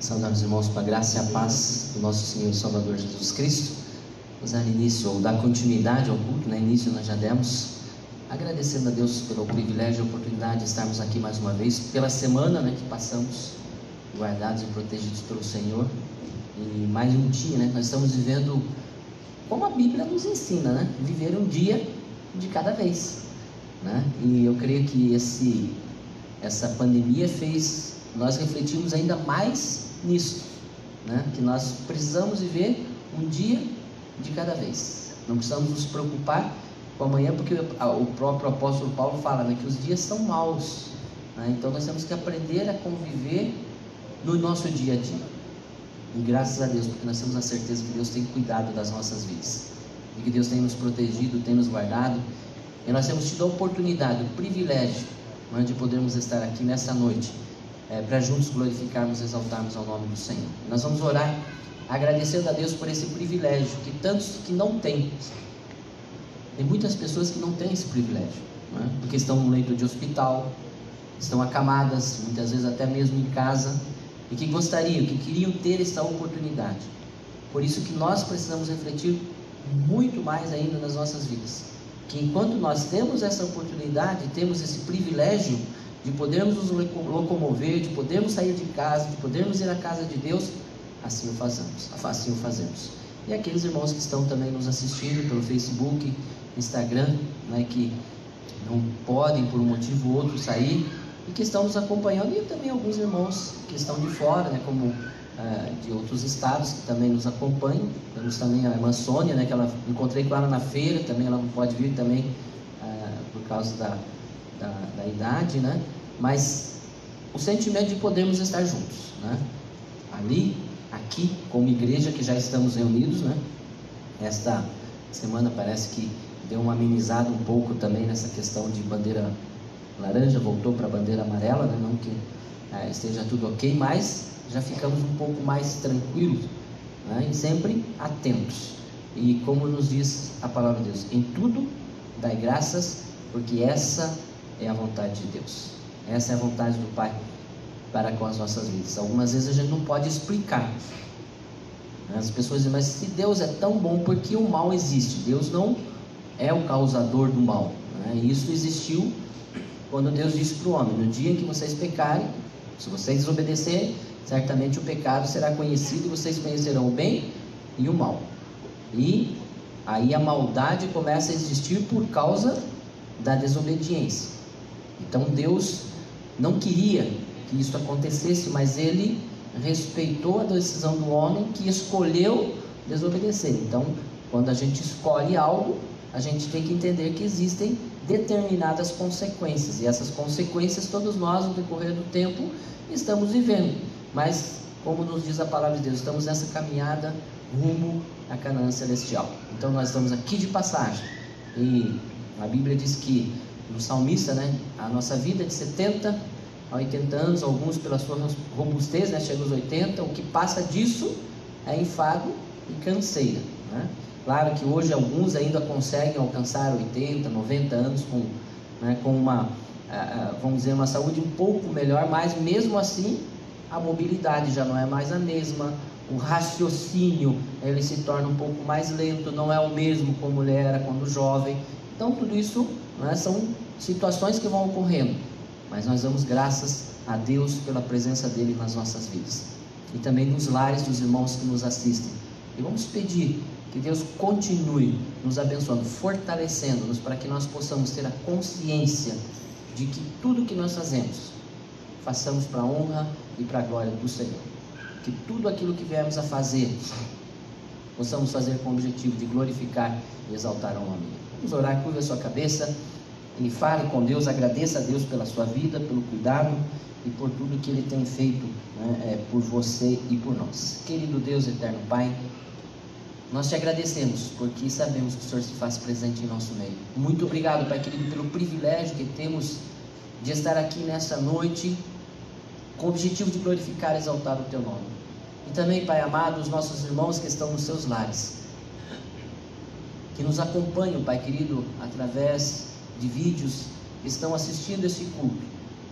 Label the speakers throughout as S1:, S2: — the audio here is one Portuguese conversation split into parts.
S1: Saudar os irmãos com a graça e a paz do nosso Senhor e Salvador Jesus Cristo. Vamos dar início, ou dar continuidade ao culto, né? Início nós já demos, agradecendo a Deus pelo privilégio e a oportunidade de estarmos aqui mais uma vez, pela semana, né, que passamos guardados e protegidos pelo Senhor, e mais um dia, né? Nós estamos vivendo como a Bíblia nos ensina, né? Viver um dia de cada vez, né? E eu creio que essa pandemia fez nós refletirmos ainda mais nisso, né? Que nós precisamos viver um dia de cada vez. Não precisamos nos preocupar com amanhã, porque o próprio apóstolo Paulo fala, né, que os dias são maus, né? Então nós temos que aprender a conviver no nosso dia a dia. E graças a Deus, porque nós temos a certeza que Deus tem cuidado das nossas vidas, e que Deus tem nos protegido, tem nos guardado, e nós temos tido a oportunidade, o privilégio, né, de podermos estar aqui nessa noite, para juntos glorificarmos e exaltarmos ao nome do Senhor. Nós vamos orar agradecendo a Deus por esse privilégio que tantos que não têm. Tem muitas pessoas que não têm esse privilégio, né? Porque estão no leito de hospital, estão acamadas, muitas vezes até mesmo em casa, e que gostariam, que queriam ter essa oportunidade. Por isso que nós precisamos refletir muito mais ainda nas nossas vidas, que enquanto nós temos essa oportunidade, temos esse privilégio de podermos nos locomover, de podermos sair de casa, de podermos ir à casa de Deus, assim o fazemos. E aqueles irmãos que estão também nos assistindo pelo Facebook, Instagram, né, que não podem por um motivo ou outro sair, e que estão nos acompanhando, e também alguns irmãos que estão de fora, né, como de outros estados, que também nos acompanham. Temos também a irmã Sônia, né, que ela encontrei com ela na feira, também ela não pode vir também por causa da idade, né? Mas o sentimento de podermos estar juntos, né? Ali, aqui, como igreja que já estamos reunidos, né? Esta semana parece que deu uma amenizada um pouco também nessa questão de bandeira laranja, voltou para a bandeira amarela, né? Não que esteja tudo ok, mas já ficamos um pouco mais tranquilos, né? E sempre atentos. E como nos diz a palavra de Deus, em tudo dai graças, porque essa é a vontade de Deus, essa é a vontade do Pai para com as nossas vidas. Algumas vezes a gente não pode explicar, né? As pessoas dizem, mas se Deus é tão bom, por que o mal existe? Deus não é o causador do mal, né? E isso existiu quando Deus disse para o homem, no dia em que vocês pecarem, se vocês desobedecerem, certamente o pecado será conhecido, e vocês conhecerão o bem e o mal. E aí a maldade começa a existir por causa da desobediência. Então Deus não queria que isso acontecesse, mas Ele respeitou a decisão do homem que escolheu desobedecer. Então, quando a gente escolhe algo, a gente tem que entender que existem determinadas consequências, e essas consequências todos nós, no decorrer do tempo, estamos vivendo. Mas, como nos diz a palavra de Deus, estamos nessa caminhada rumo à Canaã celestial. Então nós estamos aqui de passagem, e a Bíblia diz que no salmista, né, a nossa vida é de 70 a 80 anos, alguns pela sua robustez, né, chega aos 80, o que passa disso é enfado e canseira, né? Claro que hoje alguns ainda conseguem alcançar 80, 90 anos com uma, vamos dizer, uma saúde um pouco melhor, mas mesmo assim a mobilidade já não é mais a mesma, o raciocínio ele se torna um pouco mais lento, não é o mesmo como ele era quando jovem. Então tudo isso, né, são situações que vão ocorrendo, mas nós damos graças a Deus pela presença dele nas nossas vidas, e também nos lares dos irmãos que nos assistem, e vamos pedir que Deus continue nos abençoando, fortalecendo-nos, para que nós possamos ter a consciência de que tudo que nós façamos para a honra e para a glória do Senhor, que tudo aquilo que viemos a fazer, possamos fazer com o objetivo de glorificar e exaltar o nome dele. Vamos orar, curva a sua cabeça e fale com Deus, agradeça a Deus pela sua vida, pelo cuidado e por tudo que Ele tem feito, né, por você e por nós. Querido Deus, eterno Pai, nós te agradecemos, porque sabemos que o Senhor se faz presente em nosso meio. Muito obrigado, Pai querido, pelo privilégio que temos de estar aqui nessa noite, com o objetivo de glorificar e exaltar o Teu nome. E também, Pai amado, os nossos irmãos que estão nos seus lares, que nos acompanham, Pai querido, através de vídeos, estão assistindo esse culto,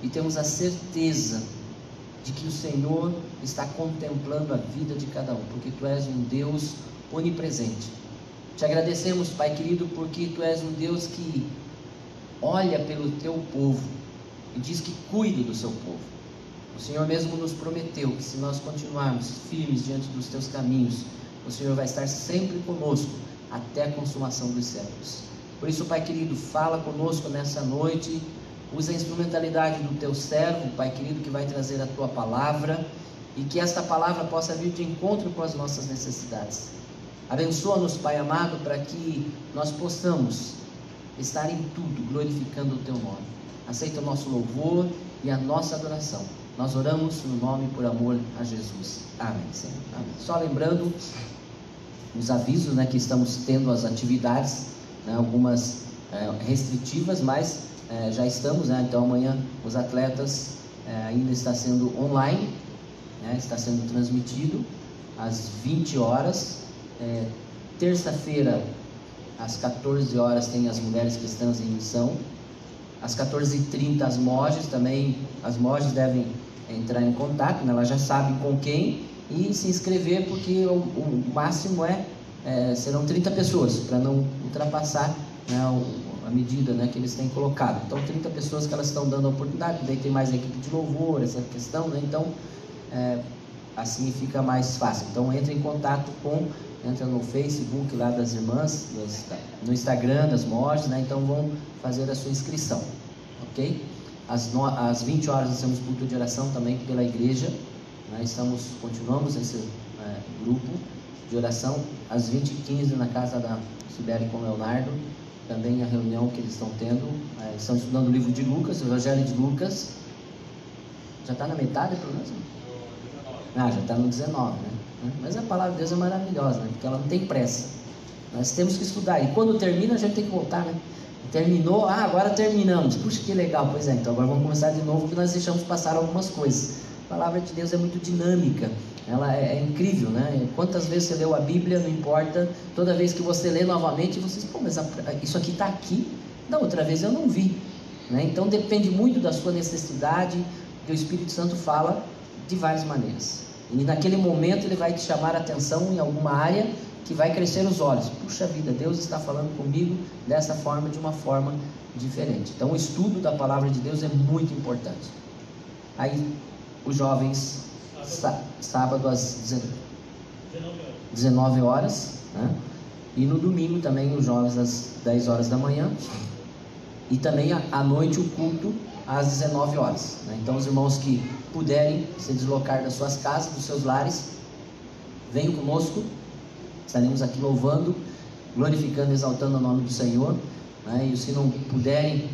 S1: e temos a certeza de que o Senhor está contemplando a vida de cada um, porque Tu és um Deus onipresente. Te agradecemos, Pai querido, porque Tu és um Deus que olha pelo Teu povo e diz que cuida do Seu povo. O Senhor mesmo nos prometeu que se nós continuarmos firmes diante dos Teus caminhos, o Senhor vai estar sempre conosco até a consumação dos séculos. Por isso, Pai querido, fala conosco nessa noite, usa a instrumentalidade do Teu servo, Pai querido, que vai trazer a Tua palavra, e que esta palavra possa vir de encontro com as nossas necessidades. Abençoa-nos, Pai amado, para que nós possamos estar em tudo glorificando o Teu nome. Aceita o nosso louvor e a nossa adoração. Nós oramos no nome e por amor a Jesus. Amém, Senhor. Amém. Só lembrando os avisos, que estamos tendo as atividades, algumas restritivas, mas já estamos, então amanhã os atletas ainda está sendo online, está sendo transmitido às 20 horas, terça-feira às 14 horas tem as mulheres cristãs em missão, às 14h30 as mojas também, as mojas devem entrar em contato, elas já sabem com quem e se inscrever, porque o máximo serão 30 pessoas, para não ultrapassar a medida que eles têm colocado. Então 30 pessoas que elas estão dando a oportunidade, daí tem mais a equipe de louvor, essa questão, então assim fica mais fácil. Então entra em contato entra no Facebook lá das irmãs, no Instagram das mojas, então vão fazer a sua inscrição, ok? Às 20 horas nós temos culto de oração também pela igreja, continuamos esse grupo de oração. Às 20h15 na casa da Sibeli com o Leonardo, também a reunião que eles estão tendo, estão estudando o livro de Lucas, o Evangelho de Lucas. Já está na metade, pelo menos? Já está no 19, Mas a palavra de Deus é maravilhosa, porque ela não tem pressa. Nós temos que estudar, e quando termina a gente tem que voltar, Terminou, agora terminamos, puxa que legal, pois então agora vamos começar de novo, porque nós deixamos passar algumas coisas. A palavra de Deus é muito dinâmica, ela é incrível, Quantas vezes você leu a Bíblia, não importa, toda vez que você lê novamente, você diz, mas isso aqui está aqui, da outra vez eu não vi, Então depende muito da sua necessidade, que o Espírito Santo fala de várias maneiras, e naquele momento ele vai te chamar a atenção em alguma área que vai crescer os olhos. Puxa vida, Deus está falando comigo dessa forma, de uma forma diferente. Então o estudo da palavra de Deus é muito importante. Aí os jovens, sábado às 19 horas, e no domingo também os jovens às 10 horas da manhã, e também à noite o culto às 19 horas. Então os irmãos que puderem se deslocar das suas casas, dos seus lares, venham conosco. Estaremos aqui louvando, glorificando, exaltando o nome do Senhor, E os que não puderem,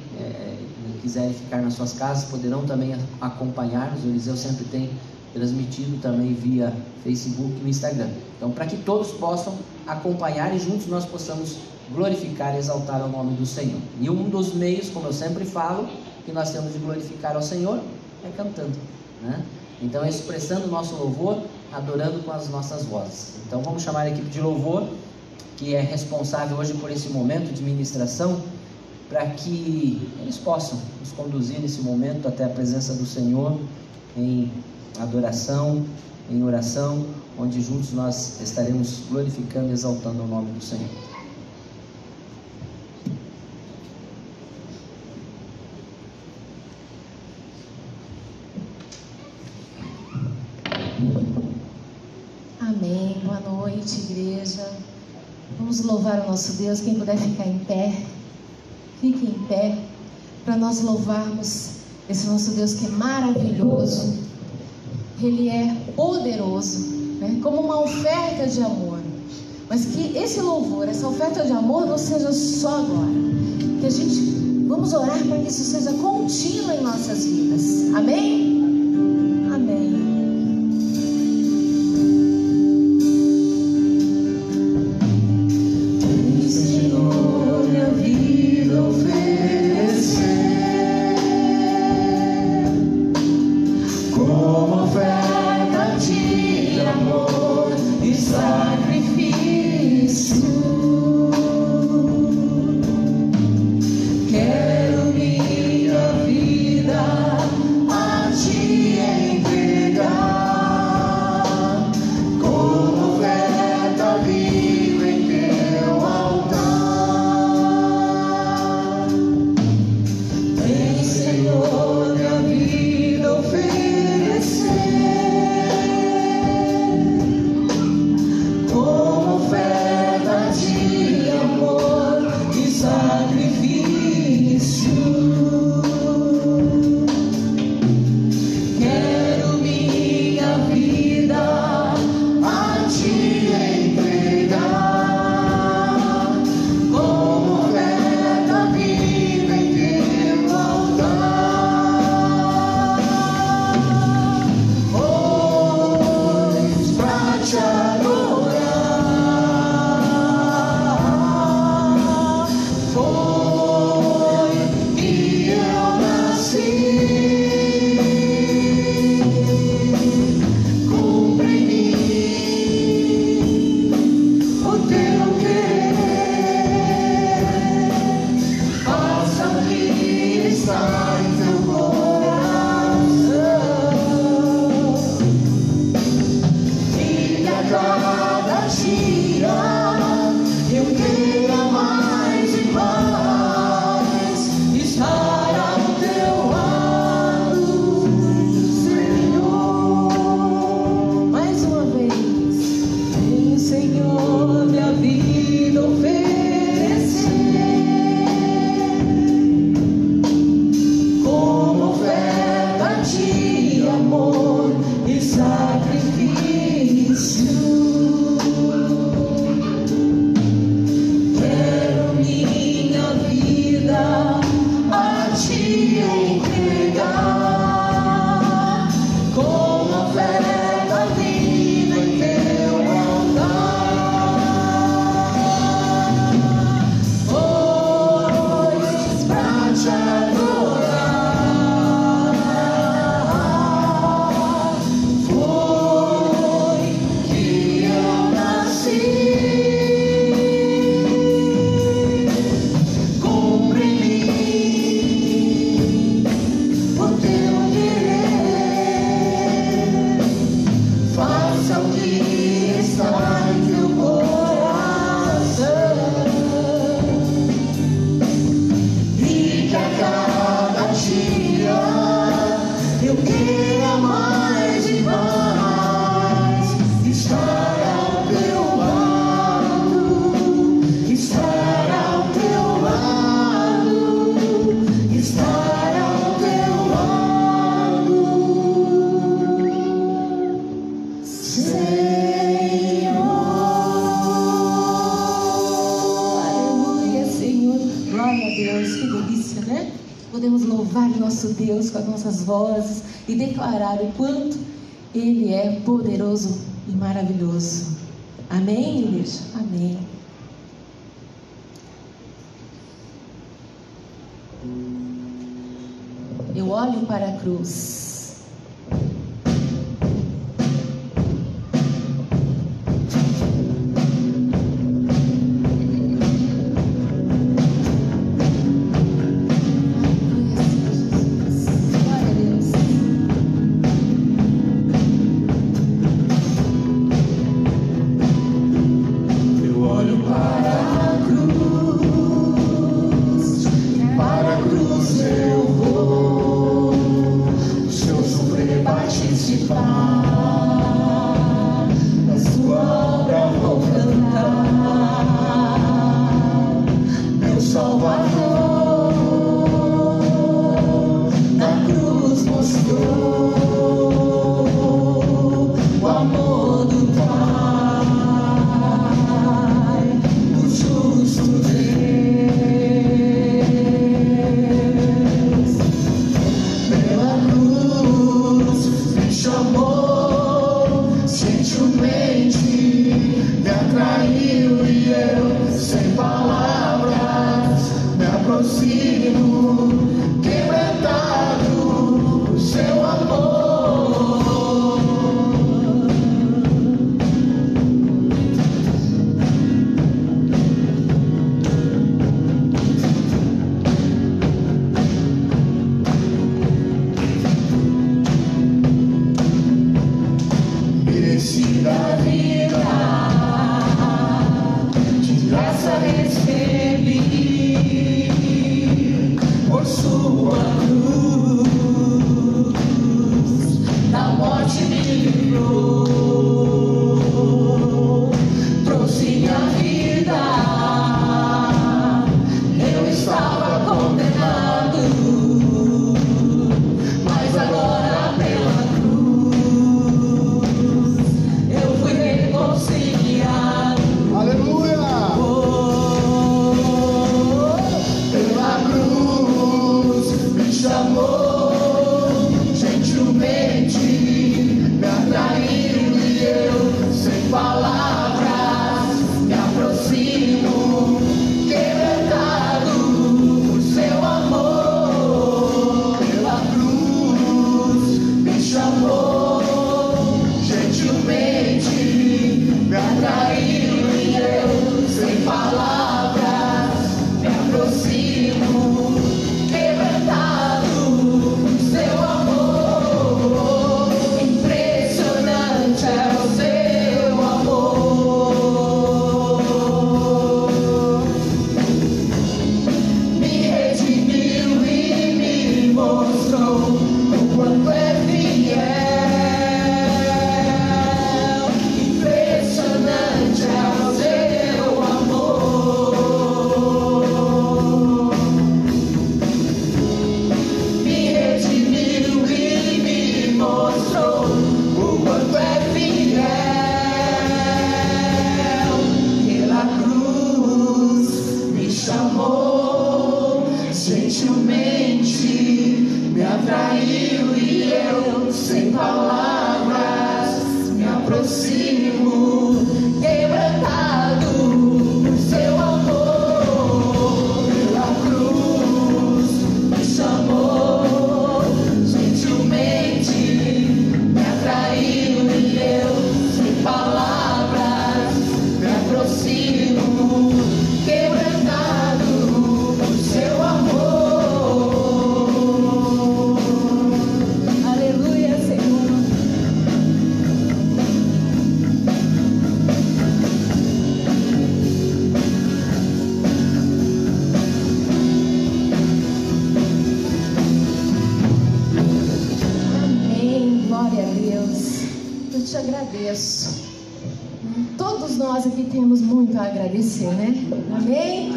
S1: quiserem ficar nas suas casas, poderão também acompanhar-nos. O Eliseu sempre tem transmitido também via Facebook e no Instagram. Então, para que todos possam acompanhar e juntos nós possamos glorificar e exaltar o nome do Senhor. E um dos meios, como eu sempre falo, que nós temos de glorificar ao Senhor é cantando, Então, é expressando o nosso louvor, adorando com as nossas vozes. Então vamos chamar a equipe de louvor, que é responsável hoje por esse momento de ministração, para que eles possam nos conduzir nesse momento até a presença do Senhor, em adoração, em oração, onde juntos nós estaremos glorificando e exaltando o nome do Senhor.
S2: Amém. Boa noite, igreja. Vamos louvar o nosso Deus. Quem puder ficar em pé, fique em pé, para nós louvarmos esse nosso Deus que é maravilhoso. Ele é poderoso, como uma oferta de amor. Mas que esse louvor, essa oferta de amor não seja só agora. Que a gente, vamos orar para que isso seja contínuo em nossas vidas. Amém? Amém.
S3: Quero minha vida a ti.
S2: Deus, que delícia, né? Podemos louvar o nosso Deus com as nossas vozes e declarar o quanto Ele é poderoso e maravilhoso. Amém, igreja? Amém. Eu olho para a cruz. Todos nós aqui temos muito a agradecer, né? Amém?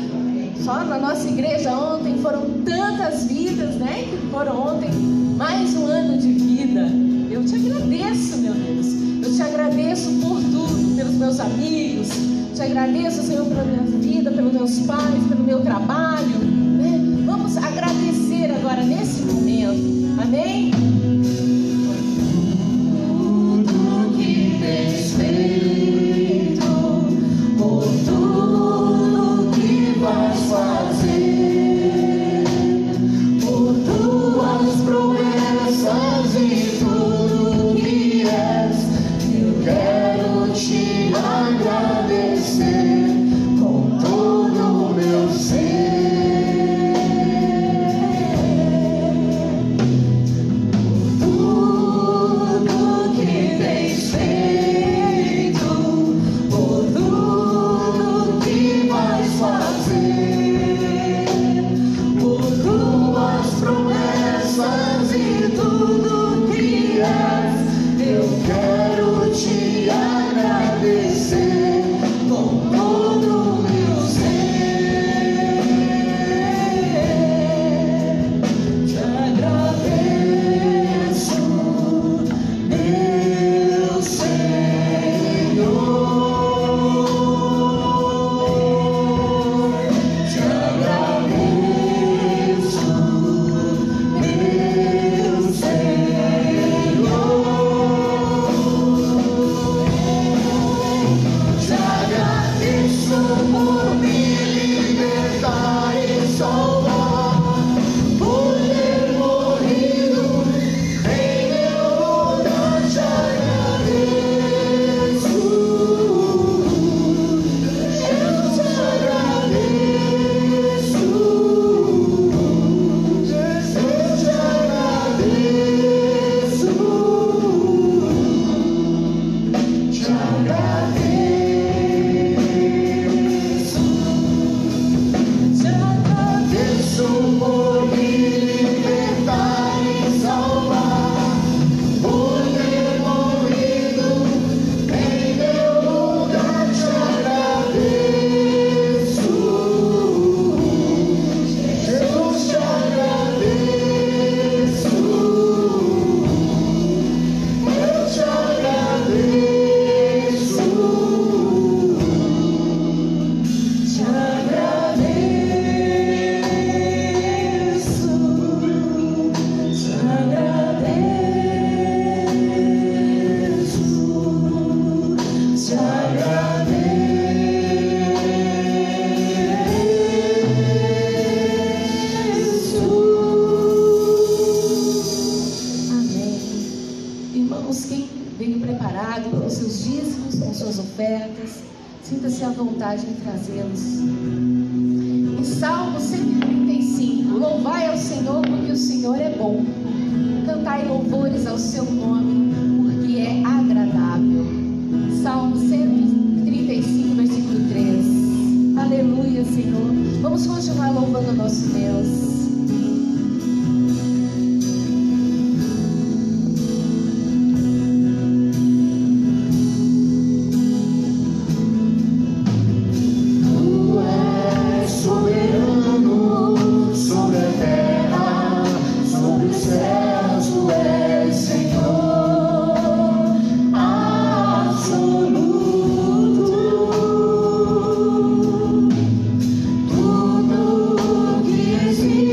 S2: Só na nossa igreja ontem foram tantas vidas, né? Que foram ontem mais um ano de vida. Eu te agradeço, meu Deus. Eu te agradeço por tudo, pelos meus amigos. Te agradeço, Senhor, pela minha vida, pelos meus pais, pelo meu trabalho, né? vamos agradecer agora nesse momento. Amém?
S3: Tudo que tens feito, por tudo que vais fazer, por tuas promessas e tudo que és, eu quero te agradecer com todo o meu ser.
S2: Sinta-se à vontade em trazê-los. Em Salmo 135, louvai ao Senhor porque o Senhor é bom. Cantai louvores ao seu nome porque é agradável. Salmo 135, versículo 3. Aleluia, Senhor. Vamos continuar louvando o nosso Deus.
S3: Tudo que existe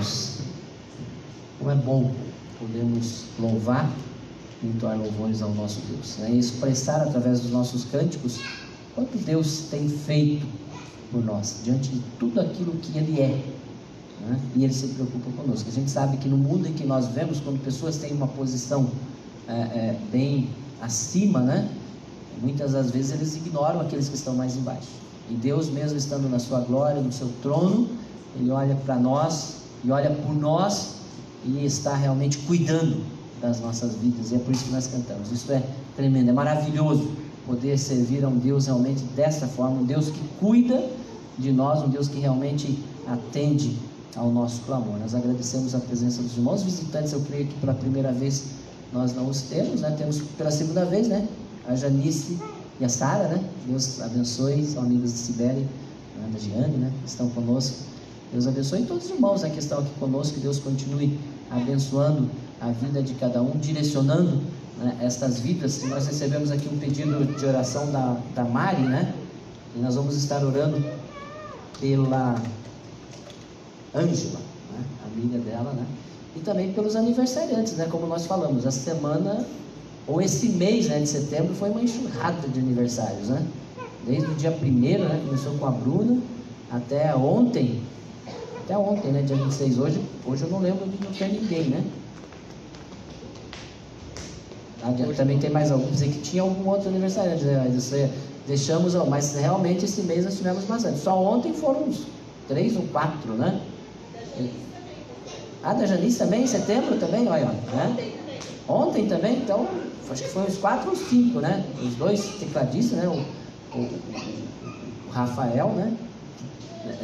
S1: Deus. Como é bom podermos louvar e entoar louvores ao nosso Deus, né? E expressar através dos nossos cânticos quanto Deus tem feito por nós, diante de tudo aquilo que Ele é, né? E Ele se preocupa conosco. A gente sabe que no mundo em que nós vivemos, quando pessoas têm uma posição bem acima, né? Muitas das vezes eles ignoram aqueles que estão mais embaixo. E Deus, mesmo estando na sua glória, no seu trono, Ele olha para nós e olha por nós e está realmente cuidando das nossas vidas. E é por isso que nós cantamos. Isso é tremendo, é maravilhoso poder servir a um Deus realmente dessa forma, um Deus que cuida de nós, um Deus que realmente atende ao nosso clamor. Nós agradecemos a presença dos irmãos visitantes. Eu creio que pela primeira vez nós não os temos, né? Temos pela segunda vez, né? A Janice e a Sara, né? Deus abençoe, são amigos de Sibeli, da Giane, né? Estão conosco. Deus abençoe todos os irmãos, né, que estão aqui conosco. Que Deus continue abençoando a vida de cada um, direcionando, né, estas vidas. E nós recebemos aqui um pedido de oração da Mari, né? E nós vamos estar orando pela Ângela, né? Amiga dela, né? E também pelos aniversariantes, né? Como nós falamos, a semana ou esse mês, né, de setembro foi uma enxurrada de aniversários, né? Desde o dia 1º, né, começou com a Bruna, até ontem, né, dia 26, hoje eu não lembro de não ter ninguém, né? Também tem mais algum, dizer que tinha algum outro aniversariante, né? Deixamos, mas realmente esse mês nós tivemos bastante. Só ontem foram uns 3 ou 4, né? Da Janice também, em setembro também, olha, né? Ontem também, então, acho que foi uns 4 ou 5, né? Os 2 tecladistas, né? O Rafael, né?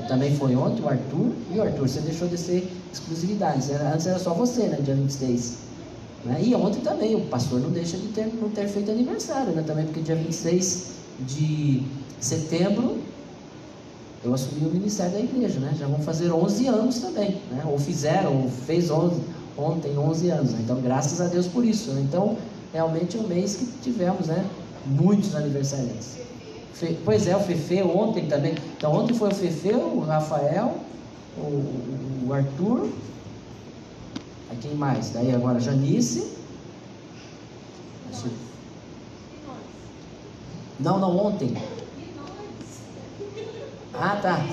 S1: Também foi ontem, o Arthur. E o Arthur, você deixou de ser exclusividade. Antes era só você, né? Dia 26. Né? E ontem também, o pastor não deixa de não ter feito aniversário, né? Também porque dia 26 de setembro eu assumi o ministério da igreja, né? Já vão fazer 11 anos também, né? Ou fez ontem 11 anos, né? Então graças a Deus por isso, né? Então realmente é um mês que tivemos, né, muitos aniversariantes. Pois é, o Fefe ontem também. Então ontem foi o Fefe, o Rafael, o Arthur, aí quem mais? Daí agora Janice. Não, ontem. Tá.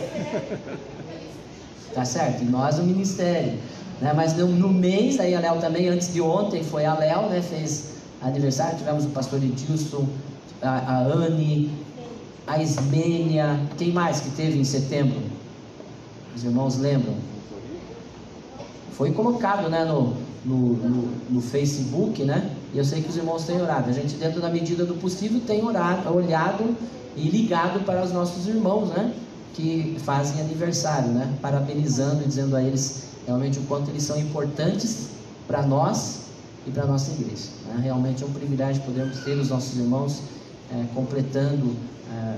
S1: Tá certo, e nós o ministério, né? Mas no mês, aí a Léo também, antes de ontem, foi a Léo, né? Fez aniversário, tivemos o pastor Edilson, a Anne, a Ismênia, quem mais que teve em setembro? Os irmãos lembram? Foi colocado, né, no Facebook, né? E eu sei que os irmãos têm orado. A gente, dentro da medida do possível, tem olhado e ligado para os nossos irmãos, né, que fazem aniversário, né? Parabenizando e dizendo a eles realmente o quanto eles são importantes para nós e para a nossa igreja, né? Realmente é um privilégio podermos ter os nossos irmãos completando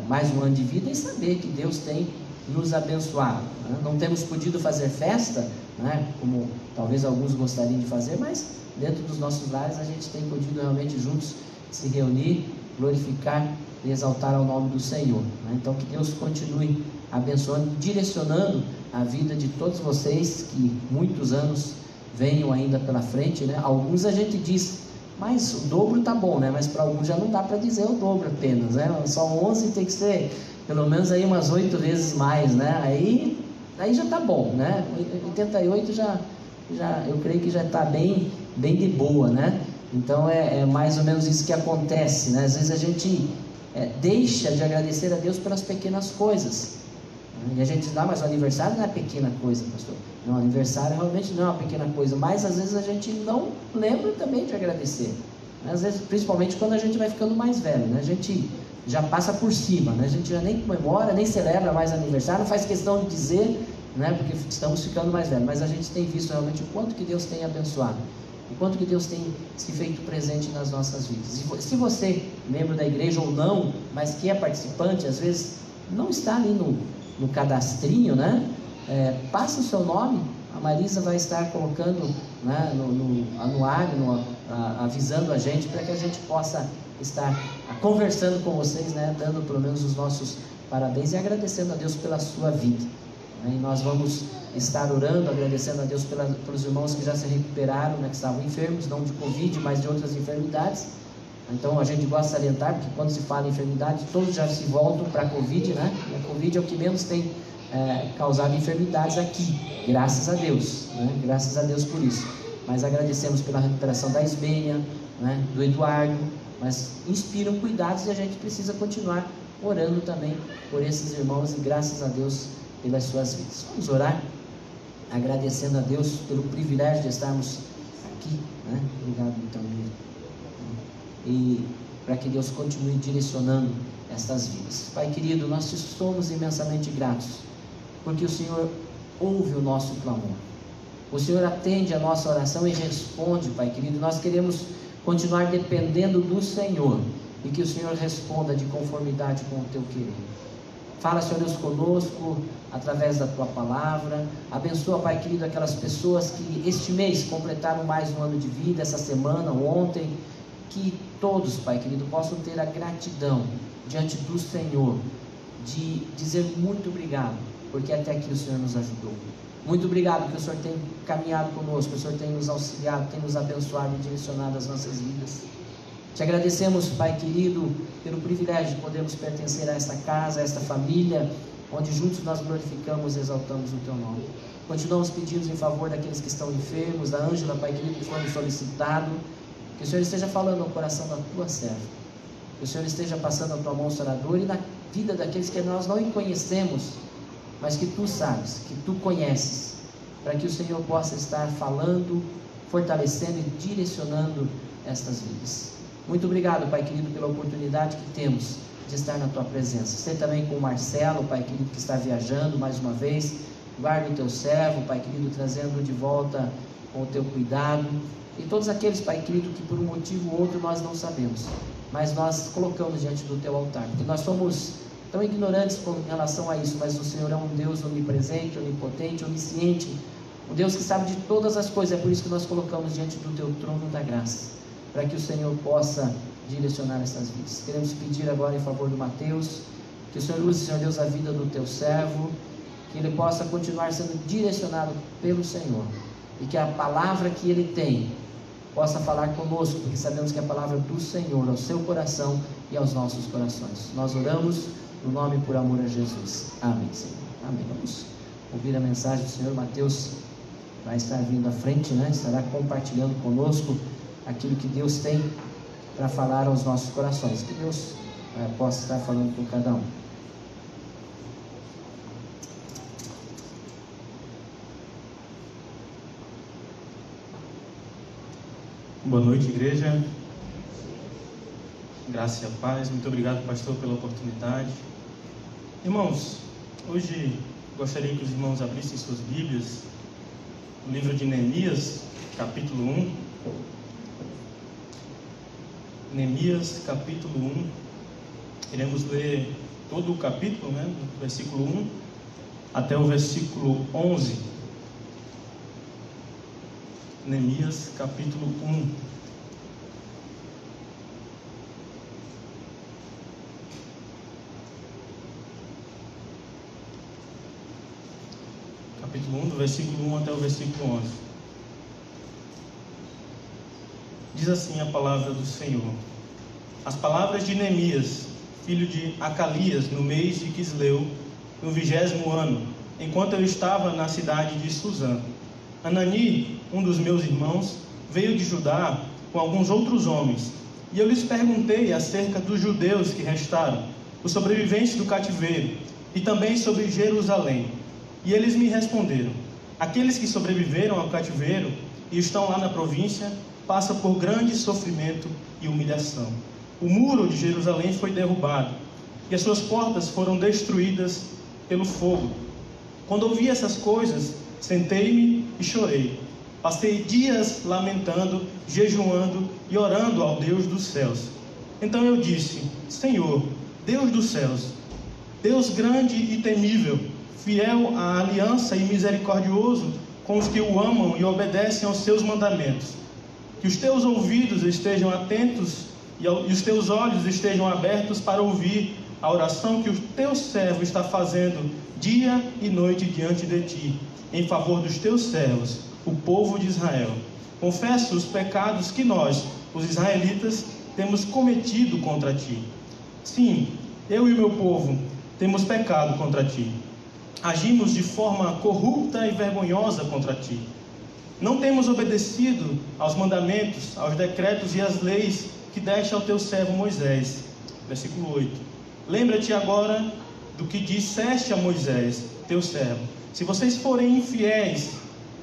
S1: mais um ano de vida e saber que Deus tem nos abençoado, né? Não temos podido fazer festa, né, como talvez alguns gostariam de fazer, mas dentro dos nossos lares a gente tem podido realmente juntos se reunir, glorificar e exaltar ao nome do Senhor, né? Então que Deus continue abençoando, direcionando a vida de todos vocês, que muitos anos venham ainda pela frente, né? Alguns a gente diz, mas o dobro tá bom, né? Mas para alguns já não dá para dizer o dobro apenas, né? Só 11 tem que ser pelo menos aí umas 8 vezes mais, né? Aí já tá bom, né? 88 já eu creio que já está bem de boa, né? Então é mais ou menos isso que acontece, né? Às vezes a gente deixa de agradecer a Deus pelas pequenas coisas, né? E a gente diz, mas o aniversário não é pequena coisa, pastor. Não, o aniversário realmente não é uma pequena coisa, mas às vezes a gente não lembra também de agradecer, né? Às vezes, principalmente quando a gente vai ficando mais velho, né? A gente já passa por cima, né? A gente já nem comemora, nem celebra mais aniversário, não faz questão de dizer, né? Porque estamos ficando mais velhos, mas a gente tem visto realmente o quanto que Deus tem abençoado, o quanto que Deus tem se feito presente nas nossas vidas. E se você, membro da igreja ou não, mas que é participante, às vezes não está ali no cadastrinho, né? Passa o seu nome, a Marisa vai estar colocando, né, no anuário, avisando a gente, para que a gente possa estar conversando com vocês, né, dando pelo menos os nossos parabéns e agradecendo a Deus pela sua vida. né? E nós vamos estar orando, agradecendo a Deus pelos irmãos que já se recuperaram, né, que estavam enfermos, não de Covid, mas de outras enfermidades. Então a gente gosta de salientar, porque quando se fala em enfermidade, todos já se voltam para a Covid, né? E a Covid é o que menos tem causado enfermidades aqui, graças a Deus, né? Graças a Deus por isso. Mas agradecemos pela recuperação da Ismênia, né? Do Eduardo, mas inspiram cuidados e a gente precisa continuar orando também por esses irmãos e graças a Deus pelas suas vidas. Vamos orar, agradecendo a Deus pelo privilégio de estarmos aqui, né? Obrigado, então, e para que Deus continue direcionando estas vidas. Pai querido, nós te somos imensamente gratos, porque o Senhor ouve o nosso clamor, o Senhor atende a nossa oração e responde, Pai querido. Nós queremos continuar dependendo do Senhor, e que o Senhor responda de conformidade com o teu querer. Fala, Senhor Deus, conosco, através da tua palavra. Abençoa, Pai querido, aquelas pessoas que este mês completaram mais um ano de vida, essa semana, ontem. Que todos, Pai querido, possam ter a gratidão diante do Senhor, de dizer muito obrigado, porque até aqui o Senhor nos ajudou. Muito obrigado que o Senhor tem caminhado conosco, o Senhor tem nos auxiliado, tem nos abençoado e direcionado as nossas vidas. Te agradecemos, Pai querido, pelo privilégio de podermos pertencer a esta casa, a esta família, onde juntos nós glorificamos e exaltamos o Teu nome. Continuamos pedindo em favor daqueles que estão enfermos, da Ângela, Pai querido, que foi solicitado. Que o Senhor esteja falando ao coração da Tua serva, que o Senhor esteja passando a Tua mão saradora e na vida daqueles que nós não conhecemos, mas que Tu sabes, que Tu conheces, para que o Senhor possa estar falando, fortalecendo e direcionando estas vidas. Muito obrigado, Pai querido, pela oportunidade que temos de estar na Tua presença. Sei também com o Marcelo, Pai querido, que está viajando mais uma vez. Guarda o Teu servo, Pai querido, trazendo de volta com o Teu cuidado. E todos aqueles, Pai querido, que por um motivo ou outro nós não sabemos, mas nós colocamos diante do Teu altar, porque nós somos tão ignorantes com relação a isso, mas o Senhor é um Deus onipresente, onipotente, onisciente, um Deus que sabe de todas as coisas. É por isso que nós colocamos diante do Teu trono da graça, para que o Senhor possa direcionar essas vidas. Queremos pedir agora em favor do Mateus, que o Senhor use, Senhor Deus, a vida do Teu servo, que ele possa continuar sendo direcionado pelo Senhor, e que a palavra que ele tem possa falar conosco, porque sabemos que é a palavra do Senhor ao seu coração e aos nossos corações. Nós oramos no nome e por amor a Jesus. Amém, Senhor. Amém. Vamos ouvir a mensagem do Senhor. Mateus vai estar vindo à frente, né? Estará compartilhando conosco aquilo que Deus tem para falar aos nossos corações. Que Deus possa estar falando com cada um.
S4: Boa noite, igreja. Graça e a paz. Muito obrigado, pastor, pela oportunidade. Irmãos, hoje gostaria que os irmãos abrissem suas Bíblias no livro de Neemias, capítulo 1. Neemias, capítulo 1. Iremos ler todo o capítulo, né, do versículo 1 até o versículo 11. Neemias, capítulo 1. Capítulo 1, do versículo 1 até o versículo 11. Diz assim a palavra do Senhor: As palavras de Neemias, filho de Acalias, no mês de Quisleu, no 20º ano, enquanto eu estava na cidade de Suzã. Anani, um dos meus irmãos, veio de Judá com alguns outros homens, e eu lhes perguntei acerca dos judeus que restaram, os sobreviventes do cativeiro, e também sobre Jerusalém. E eles me responderam: aqueles que sobreviveram ao cativeiro e estão lá na província passam por grande sofrimento e humilhação. O muro de Jerusalém foi derrubado, e as suas portas foram destruídas pelo fogo. Quando ouvi essas coisas, sentei-me e chorei. Passei dias lamentando, jejuando e orando ao Deus dos céus. Então eu disse: Senhor, Deus dos céus, Deus grande e temível, fiel à aliança e misericordioso com os que o amam e obedecem aos seus mandamentos, que os teus ouvidos estejam atentos e os teus olhos estejam abertos para ouvir a oração que o teu servo está fazendo dia e noite diante de ti, em favor dos teus servos, o povo de Israel. Confesso os pecados que nós, os israelitas, temos cometido contra ti. Sim, eu e o meu povo temos pecado contra ti. Agimos de forma corrupta e vergonhosa contra ti. Não temos obedecido aos mandamentos, aos decretos e às leis que deste ao teu servo Moisés. Versículo 8. Lembra-te agora do que disseste a Moisés, teu servo. Se vocês forem infiéis,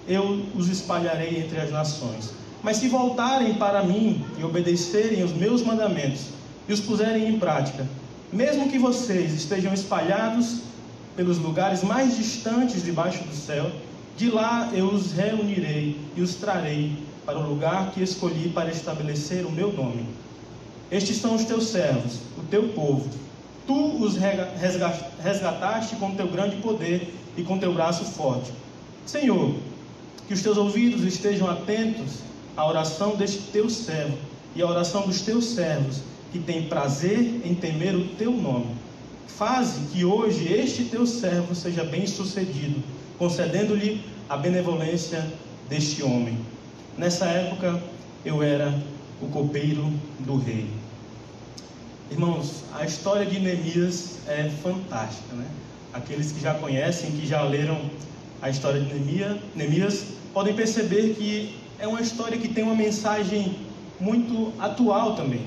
S4: eu os espalharei entre as nações. Mas se voltarem para mim e obedecerem os meus mandamentos e os puserem em prática, mesmo que vocês estejam espalhados pelos lugares mais distantes debaixo do céu, de lá eu os reunirei e os trarei para o lugar que escolhi para estabelecer o meu nome. Estes são os teus servos, o teu povo. Tu os resgataste com teu grande poder e com teu braço forte. Senhor, que os teus ouvidos estejam atentos à oração deste teu servo e à oração dos teus servos, que têm prazer em temer o teu nome. Faze que hoje este teu servo seja bem sucedido, concedendo-lhe a benevolência deste homem. Nessa época eu era o copeiro do rei. Irmãos, a história de Neemias é fantástica, né? Aqueles que já conhecem, que já leram a história de Neemias, podem perceber que é uma história que tem uma mensagem muito atual também.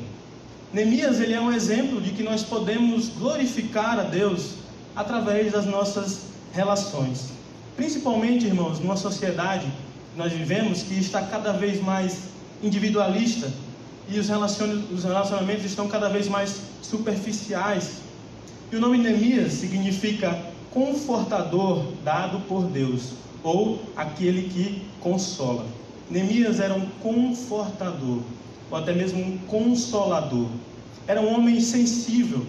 S4: Neemias, ele é um exemplo de que nós podemos glorificar a Deus através das nossas relações. Principalmente, irmãos, numa sociedade que nós vivemos que está cada vez mais individualista e os relacionamentos estão cada vez mais superficiais. E o nome Neemias significa confortador dado por Deus, ou aquele que consola. Neemias era um confortador, ou até mesmo um consolador. Era um homem sensível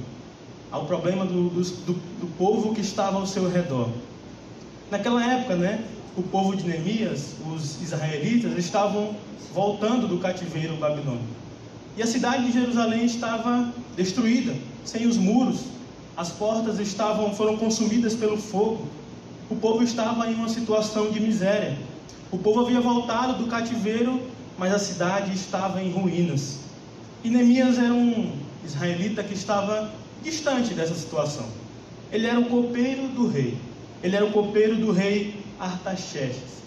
S4: ao problema do povo que estava ao seu redor. Naquela época, né, o povo de Neemias, os israelitas, estavam voltando do cativeiro babilônico. E a cidade de Jerusalém estava destruída, sem os muros. As portas foram consumidas pelo fogo. O povo estava em uma situação de miséria. O povo havia voltado do cativeiro, mas a cidade estava em ruínas. E Neemias era um israelita que estava distante dessa situação. Ele era o copeiro do rei. Ele era o copeiro do rei Artaxerxes,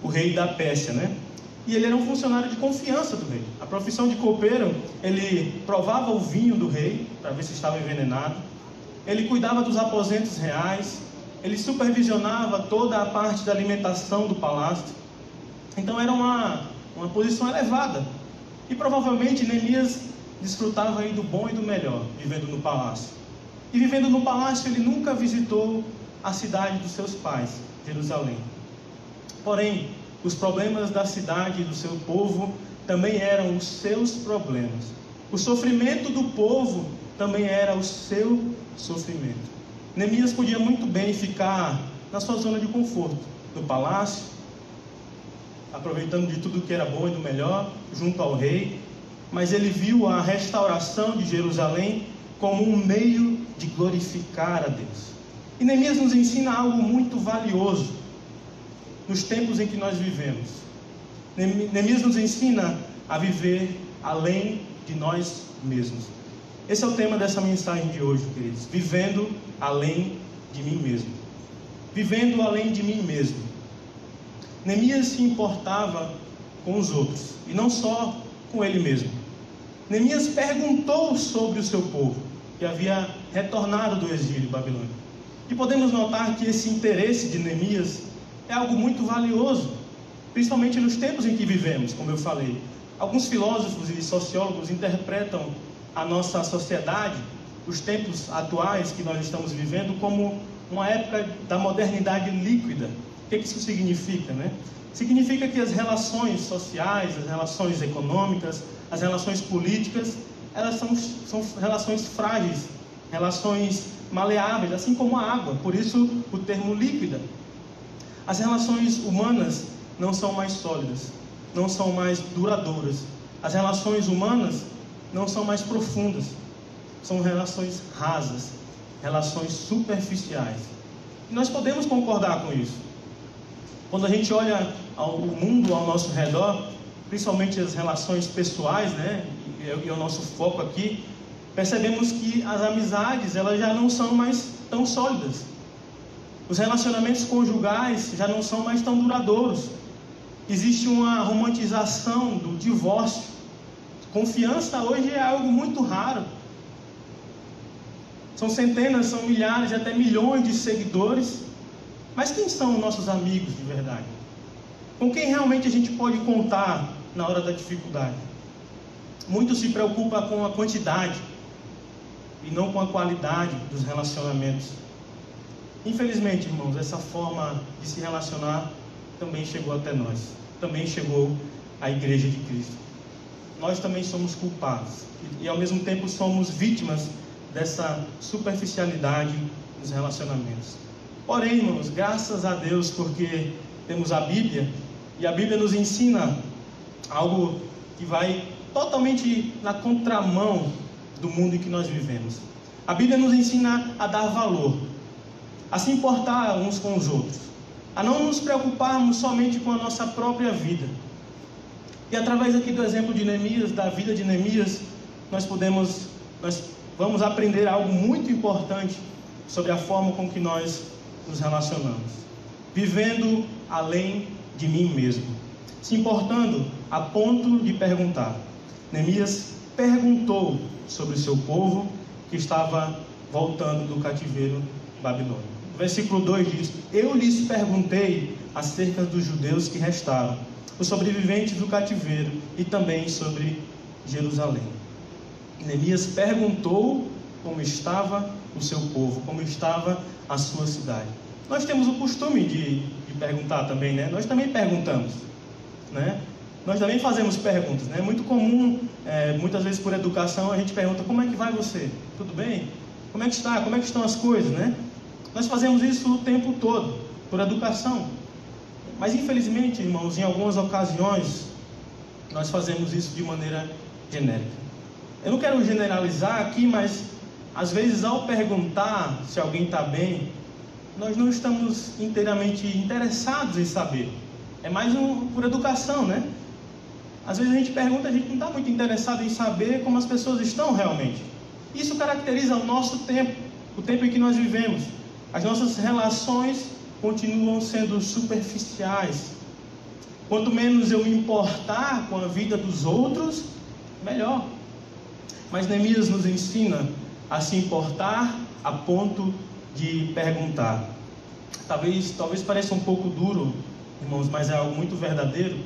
S4: o rei da Pérsia, né? E ele era um funcionário de confiança do rei. A profissão de copeiro, ele provava o vinho do rei, para ver se estava envenenado. Ele cuidava dos aposentos reais. Ele supervisionava toda a parte da alimentação do palácio. Então era uma posição elevada. E provavelmente Neemias desfrutava aí do bom e do melhor, vivendo no palácio. E vivendo no palácio, ele nunca visitou a cidade dos seus pais, Jerusalém. Porém, os problemas da cidade e do seu povo também eram os seus problemas. O sofrimento do povo também era o seu sofrimento. Neemias podia muito bem ficar na sua zona de conforto, no palácio, aproveitando de tudo que era bom e do melhor, junto ao rei, mas ele viu a restauração de Jerusalém como um meio de glorificar a Deus. E Neemias nos ensina algo muito valioso nos tempos em que nós vivemos. Neemias nos ensina a viver além de nós mesmos. Esse é o tema dessa mensagem de hoje, queridos. Vivendo além de mim mesmo. Vivendo além de mim mesmo. Neemias se importava com os outros, e não só com ele mesmo. Neemias perguntou sobre o seu povo, que havia retornado do exílio babilônico. E podemos notar que esse interesse de Neemias é algo muito valioso, principalmente nos tempos em que vivemos, como eu falei. Alguns filósofos e sociólogos interpretam a nossa sociedade, os tempos atuais que nós estamos vivendo, como uma época da modernidade líquida. O que isso significa, né? Significa que as relações sociais, as relações econômicas, as relações políticas, elas são relações frágeis, relações maleáveis, assim como a água, por isso o termo líquida. As relações humanas não são mais sólidas, não são mais duradouras. As relações humanas não são mais profundas. são relações rasas, relações superficiais. E nós podemos concordar com isso. Quando a gente olha o mundo ao nosso redor, principalmente as relações pessoais, né, e é o nosso foco aqui, percebemos que as amizades, elas já não são mais tão sólidas. Os relacionamentos conjugais já não são mais tão duradouros. Existe uma romantização do divórcio. Confiança hoje é algo muito raro. São centenas, são milhares, até milhões de seguidores. Mas quem são nossos amigos de verdade? Com quem realmente a gente pode contar na hora da dificuldade? Muito se preocupa com a quantidade e não com a qualidade dos relacionamentos. Infelizmente, irmãos, essa forma de se relacionar também chegou até nós. Também chegou à Igreja de Cristo. Nós também somos culpados e ao mesmo tempo somos vítimas dessa superficialidade nos relacionamentos. Porém, irmãos, graças a Deus, porque temos a Bíblia, e a Bíblia nos ensina algo que vai totalmente na contramão do mundo em que nós vivemos. A Bíblia nos ensina a dar valor, a se importar uns com os outros, a não nos preocuparmos somente com a nossa própria vida. E através aqui do exemplo de Neemias, da vida de Neemias, nós vamos aprender algo muito importante sobre a forma com que nós nos relacionamos. Vivendo além de mim mesmo, se importando a ponto de perguntar. Neemias perguntou sobre o seu povo que estava voltando do cativeiro babilônico. O versículo 2 diz: eu lhes perguntei acerca dos judeus que restaram, os sobreviventes do cativeiro, e também sobre Jerusalém. Neemias perguntou como estava o seu povo, como estava a sua cidade. Nós temos o costume de perguntar também, né? Nós também perguntamos, né? Nós também fazemos perguntas, né? É muito comum, muitas vezes por educação, a gente pergunta: como é que vai você? Tudo bem? Como é que está? Como é que estão as coisas, né? Nós fazemos isso o tempo todo, por educação. Mas infelizmente, irmãos, em algumas ocasiões, nós fazemos isso de maneira genérica. Eu não quero generalizar aqui, mas às vezes ao perguntar se alguém está bem, nós não estamos inteiramente interessados em saber. É mais por educação, né? Às vezes a gente pergunta, a gente não está muito interessado em saber como as pessoas estão realmente. Isso caracteriza o nosso tempo, o tempo em que nós vivemos. As nossas relações continuam sendo superficiais. Quanto menos eu me importar com a vida dos outros, melhor. Mas Neemias nos ensina a se importar a ponto de perguntar. Talvez pareça um pouco duro, irmãos, mas é algo muito verdadeiro.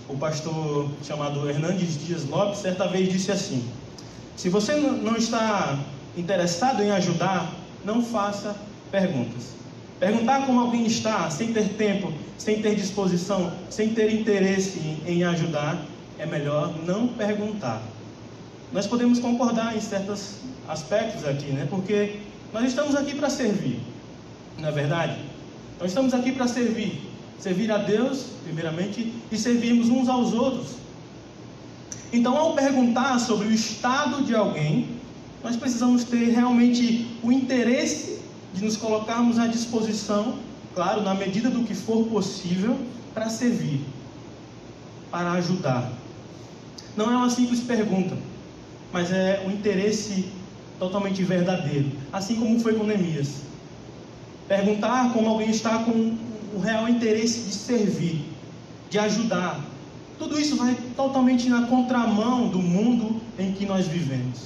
S4: O pastor chamado Hernandes Dias Lopes certa vez disse assim: se você não está interessado em ajudar, não faça perguntas. Perguntar como alguém está, sem ter tempo, sem ter disposição, sem ter interesse em ajudar, é melhor não perguntar. Nós podemos concordar em certos aspectos aqui, né? Porque nós estamos aqui para servir, não é verdade? Nós estamos aqui para servir a Deus, primeiramente, e servirmos uns aos outros. Então, ao perguntar sobre o estado de alguém, nós precisamos ter realmente o interesse de nos colocarmos à disposição, claro, na medida do que for possível, para servir, para ajudar. Não é uma simples pergunta, mas é um interesse totalmente verdadeiro, assim como foi com Neemias. Perguntar como alguém está com o real interesse de servir, de ajudar. Tudo isso vai totalmente na contramão do mundo em que nós vivemos.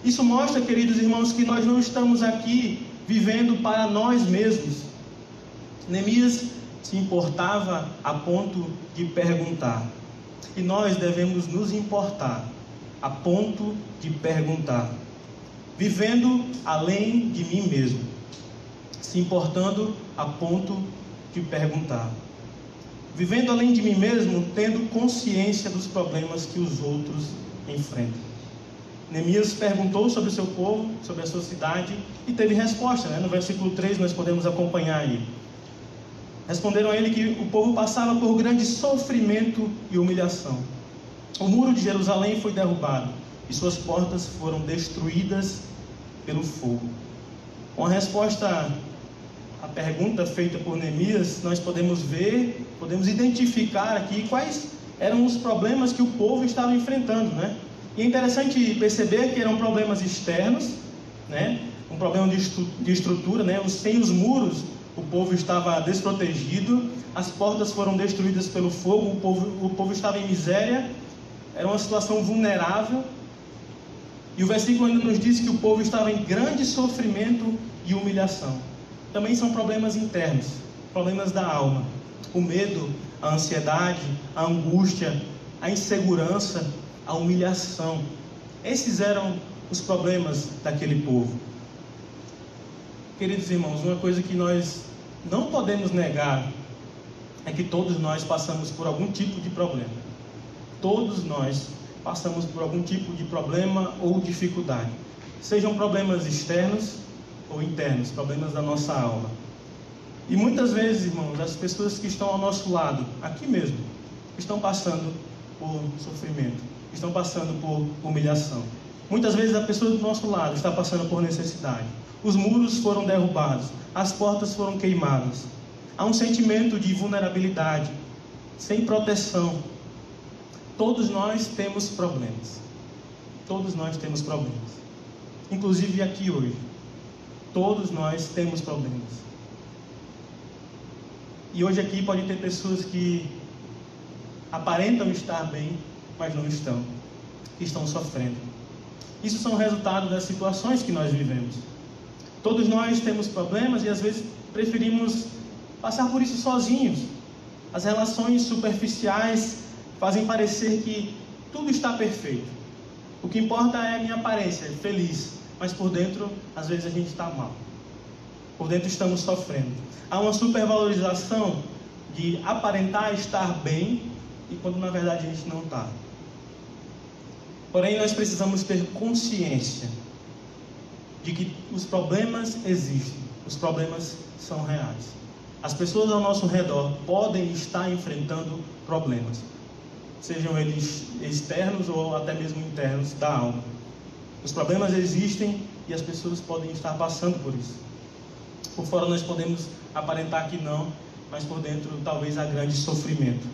S4: Isso mostra, queridos irmãos, que nós não estamos aqui vivendo para nós mesmos. Neemias se importava a ponto de perguntar. E nós devemos nos importar a ponto de perguntar. Vivendo além de mim mesmo. Se importando a ponto de perguntar. Vivendo além de mim mesmo, tendo consciência dos problemas que os outros enfrentam. Neemias perguntou sobre o seu povo, sobre a sua cidade, e teve resposta, né? No versículo 3 nós podemos acompanhar aí. Responderam a ele que o povo passava por grande sofrimento e humilhação. O muro de Jerusalém foi derrubado, e suas portas foram destruídas pelo fogo. Com a resposta à pergunta feita por Neemias, nós podemos identificar aqui quais eram os problemas que o povo estava enfrentando, né? E é interessante perceber que eram problemas externos, né? Um problema de estrutura, né? Sem os muros, o povo estava desprotegido, as portas foram destruídas pelo fogo, o povo estava em miséria, era uma situação vulnerável. E o versículo ainda nos diz que o povo estava em grande sofrimento e humilhação. Também são problemas internos, problemas da alma, o medo, a ansiedade, a angústia, a insegurança, a humilhação. Esses eram os problemas daquele povo. Queridos irmãos, uma coisa que nós não podemos negar é que todos nós passamos por algum tipo de problema. Todos nós passamos por algum tipo de problema ou dificuldade. Sejam problemas externos ou internos, problemas da nossa alma. E muitas vezes, irmãos, as pessoas que estão ao nosso lado, aqui mesmo, estão passando por sofrimento, estão passando por humilhação. Muitas vezes a pessoa do nosso lado está passando por necessidade. Os muros foram derrubados, as portas foram queimadas. Há um sentimento de vulnerabilidade, sem proteção. Todos nós temos problemas. Todos nós temos problemas. Inclusive aqui hoje. Todos nós temos problemas. E hoje aqui pode ter pessoas que aparentam estar bem, mas não estão. Que estão sofrendo. Isso são resultados das situações que nós vivemos. Todos nós temos problemas e às vezes preferimos passar por isso sozinhos. As relações superficiais fazem parecer que tudo está perfeito. O que importa é a minha aparência, feliz, mas por dentro, às vezes a gente está mal. Por dentro estamos sofrendo. Há uma supervalorização de aparentar estar bem, e quando na verdade a gente não está. Porém, nós precisamos ter consciência de que os problemas existem, os problemas são reais. As pessoas ao nosso redor podem estar enfrentando problemas, sejam eles externos ou até mesmo internos da alma. Os problemas existem e as pessoas podem estar passando por isso. Por fora nós podemos aparentar que não, mas por dentro talvez há grande sofrimento.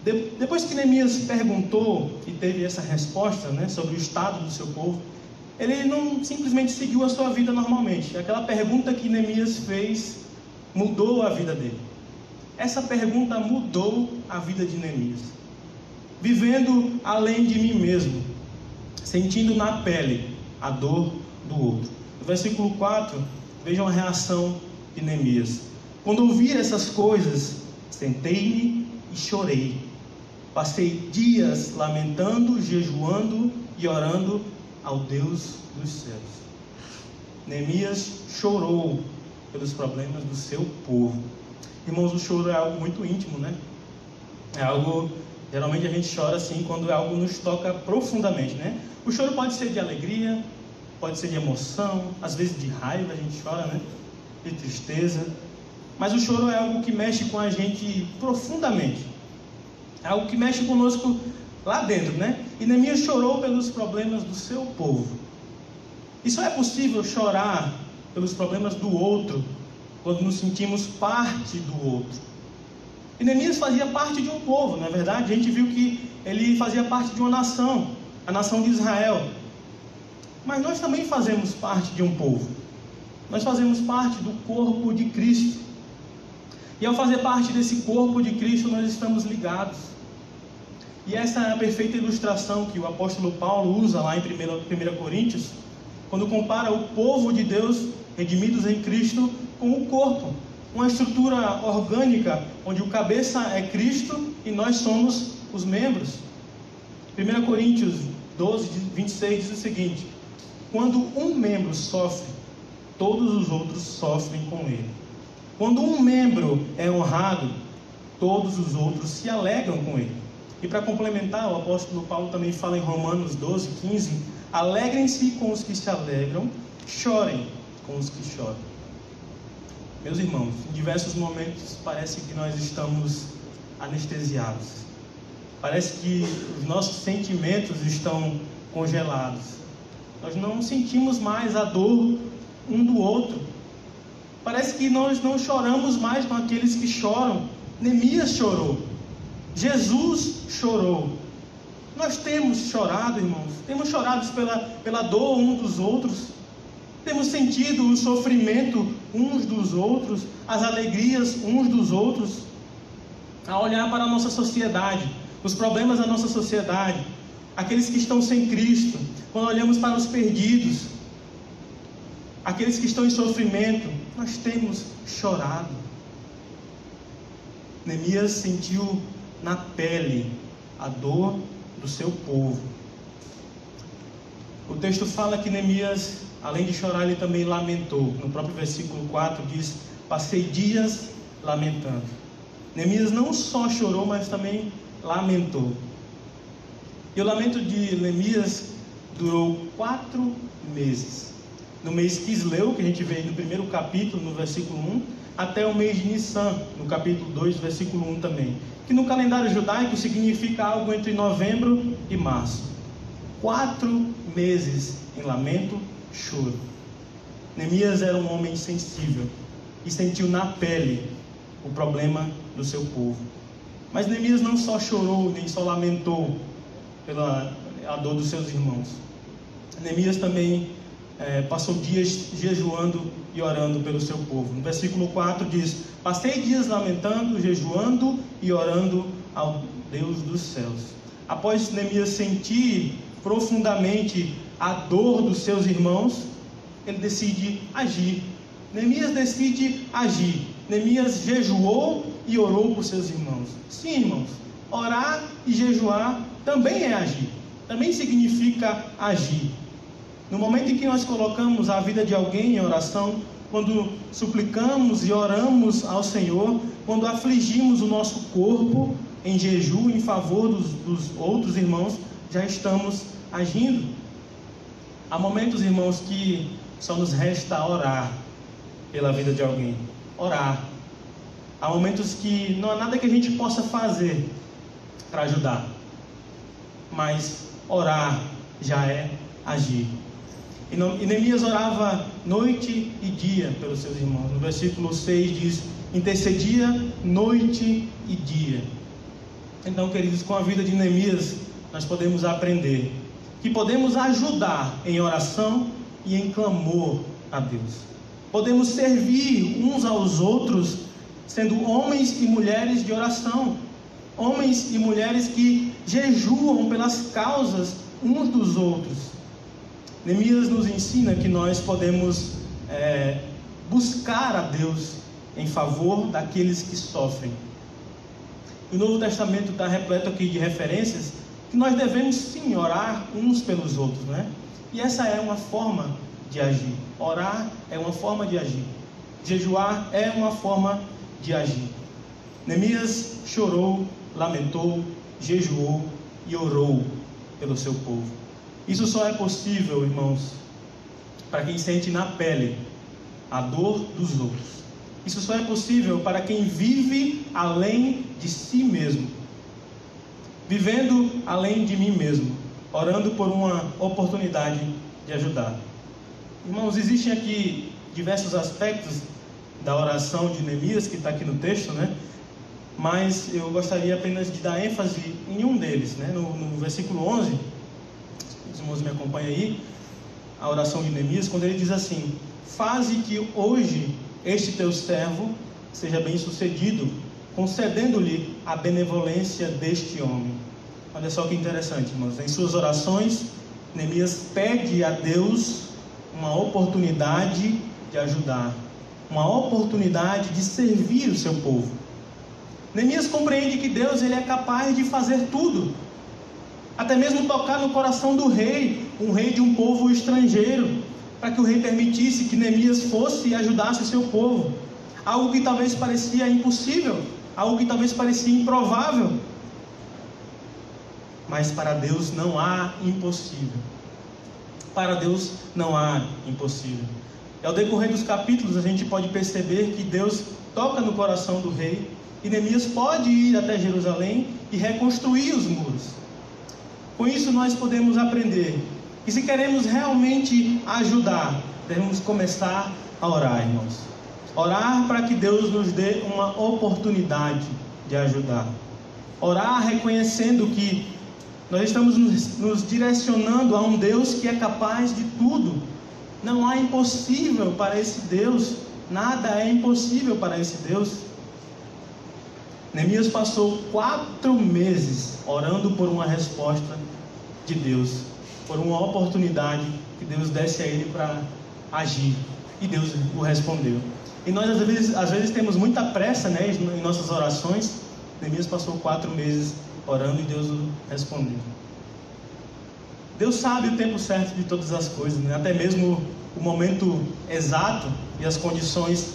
S4: Depois que Neemias perguntou e teve essa resposta, né, sobre o estado do seu povo, ele não simplesmente seguiu a sua vida normalmente. Aquela pergunta que Neemias fez mudou a vida dele. Essa pergunta mudou a vida de Neemias. Vivendo além de mim mesmo, sentindo na pele a dor do outro. No versículo 4, vejam a reação de Neemias. Quando ouvi essas coisas, sentei-me e chorei. Passei dias lamentando, jejuando e orando ao Deus dos céus. Neemias chorou pelos problemas do seu povo. Irmãos, o choro é algo muito íntimo, né? É algo, geralmente a gente chora assim quando algo nos toca profundamente, né? O choro pode ser de alegria, pode ser de emoção, às vezes de raiva a gente chora, né? De tristeza. Mas o choro é algo que mexe com a gente profundamente. É algo que mexe conosco lá dentro, né? E Neemias chorou pelos problemas do seu povo. E só é possível chorar pelos problemas do outro quando nos sentimos parte do outro. E Neemias fazia parte de um povo, não é verdade? A gente viu que ele fazia parte de uma nação, a nação de Israel. Mas nós também fazemos parte de um povo. Nós fazemos parte do corpo de Cristo. E ao fazer parte desse corpo de Cristo, nós estamos ligados. E essa é a perfeita ilustração que o apóstolo Paulo usa lá em 1 Coríntios, quando compara o povo de Deus, redimidos em Cristo, com o corpo. Uma estrutura orgânica, onde o cabeça é Cristo e nós somos os membros. 1 Coríntios 12, 26 diz o seguinte: quando um membro sofre, todos os outros sofrem com ele. Quando um membro é honrado, todos os outros se alegram com ele. E para complementar, o apóstolo Paulo também fala em Romanos 12, 15: alegrem-se com os que se alegram, chorem com os que choram. Meus irmãos, em diversos momentos parece que nós estamos anestesiados. Parece que os nossos sentimentos estão congelados. Nós não sentimos mais a dor um do outro. Parece que nós não choramos mais com aqueles que choram. Neemias chorou. Jesus chorou. Nós temos chorado, irmãos. Temos chorado pela dor uns dos outros. Temos sentido o sofrimento uns dos outros, as alegrias uns dos outros. A olhar para a nossa sociedade, os problemas da nossa sociedade, aqueles que estão sem Cristo, quando olhamos para os perdidos, aqueles que estão em sofrimento, nós temos chorado. Neemias sentiu na pele a dor do seu povo. O texto fala que Neemias, além de chorar, ele também lamentou. No próprio versículo 4 diz: passei dias lamentando. Neemias não só chorou, mas também lamentou. E o lamento de Neemias durou 4 meses. No mês Quisleu, que a gente vê no primeiro capítulo, no versículo 1, até o mês de Nissan, no capítulo 2, versículo 1 também. Que no calendário judaico significa algo entre novembro e março. 4 meses em lamento, choro. Neemias era um homem sensível e sentiu na pele o problema do seu povo. Mas Neemias não só chorou, nem só lamentou pela a dor dos seus irmãos. Neemias também passou dias jejuando e orando pelo seu povo. No versículo 4 diz: passei dias lamentando, jejuando e orando ao Deus dos céus. Após Neemias sentir profundamente a dor dos seus irmãos, ele decide agir. Neemias decide agir. Neemias jejuou e orou por seus irmãos. Sim, irmãos, orar e jejuar também é agir. Também significa agir. No momento em que nós colocamos a vida de alguém em oração, quando suplicamos e oramos ao Senhor, quando afligimos o nosso corpo em jejum em favor dos outros irmãos, já estamos agindo. Há momentos, irmãos, que só nos resta orar pela vida de alguém. Orar. Há momentos que não há nada que a gente possa fazer para ajudar. Mas orar já é agir. E Neemias orava noite e dia pelos seus irmãos. No versículo 6 diz: intercedia noite e dia. Então, queridos, com a vida de Neemias, nós podemos aprender que podemos ajudar em oração e em clamor a Deus. Podemos servir uns aos outros, sendo homens e mulheres de oração. Homens e mulheres que jejuam pelas causas uns dos outros. Neemias nos ensina que nós podemos buscar a Deus em favor daqueles que sofrem. O Novo Testamento está repleto aqui de referências que nós devemos sim orar uns pelos outros, né? E essa é uma forma de agir. Orar é uma forma de agir. Jejuar é uma forma de agir. Neemias chorou, lamentou, jejuou e orou pelo seu povo. Isso só é possível, irmãos, para quem sente na pele a dor dos outros. Isso só é possível para quem vive além de si mesmo, vivendo além de mim mesmo, orando por uma oportunidade de ajudar. Irmãos, existem aqui diversos aspectos da oração de Neemias que está aqui no texto, né? Mas eu gostaria apenas de dar ênfase em um deles, né? No versículo 11, os irmãos me acompanham aí, a oração de Neemias, quando ele diz assim: faze que hoje este teu servo seja bem sucedido, concedendo-lhe a benevolência deste homem. Olha só que interessante, irmãos. Em suas orações, Neemias pede a Deus uma oportunidade de ajudar, uma oportunidade de servir o seu povo. Neemias compreende que Deus ele é capaz de fazer tudo, até mesmo tocar no coração do rei, um rei de um povo estrangeiro, para que o rei permitisse que Neemias fosse e ajudasse o seu povo. Algo que talvez parecia impossível, algo que talvez parecia improvável. Mas para Deus não há impossível. Para Deus não há impossível. E ao decorrer dos capítulos a gente pode perceber que Deus toca no coração do rei e Neemias pode ir até Jerusalém e reconstruir os muros. Com isso nós podemos aprender que se queremos realmente ajudar, devemos começar a orar, irmãos. Orar para que Deus nos dê uma oportunidade de ajudar. Orar reconhecendo que nós estamos nos direcionando a um Deus que é capaz de tudo. Não há impossível para esse Deus. Nada é impossível para esse Deus. Neemias passou 4 meses orando por uma resposta de Deus, por uma oportunidade que Deus desse a ele para agir. E Deus o respondeu. E nós às vezes temos muita pressa, né, em nossas orações. Neemias passou 4 meses orando e Deus o respondeu. Deus sabe o tempo certo de todas as coisas, né? Até mesmo o momento exato e as condições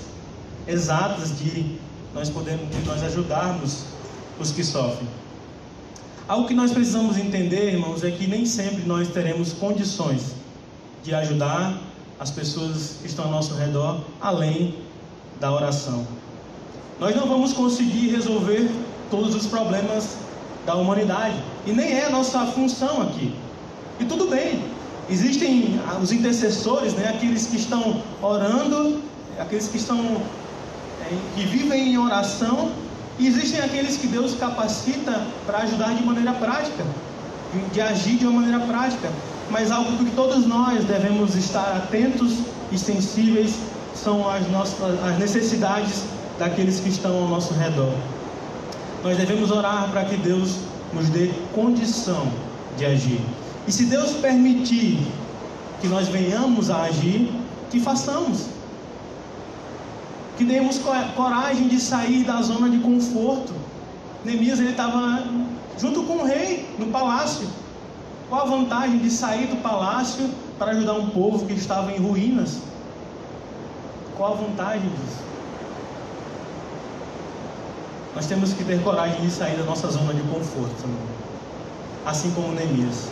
S4: exatas de nós ajudarmos os que sofrem. Algo que nós precisamos entender, irmãos, é que nem sempre nós teremos condições de ajudar as pessoas que estão ao nosso redor, além da oração. Nós não vamos conseguir resolver todos os problemas da humanidade, e nem é a nossa função aqui. E tudo bem, existem os intercessores, né, aqueles que estão orando, aqueles que vivem em oração, e existem aqueles que Deus capacita para ajudar de maneira prática, de agir de uma maneira prática. Mas algo que todos nós devemos estar atentos e sensíveis são as necessidades daqueles que estão ao nosso redor. Nós devemos orar para que Deus nos dê condição de agir. E se Deus permitir que nós venhamos a agir, que façamos. Que demos coragem de sair da zona de conforto. Neemias, ele estava junto com o rei no palácio. Qual a vantagem de sair do palácio para ajudar um povo que estava em ruínas? Qual a vantagem disso? Nós temos que ter coragem de sair da nossa zona de conforto também. Assim como Neemias.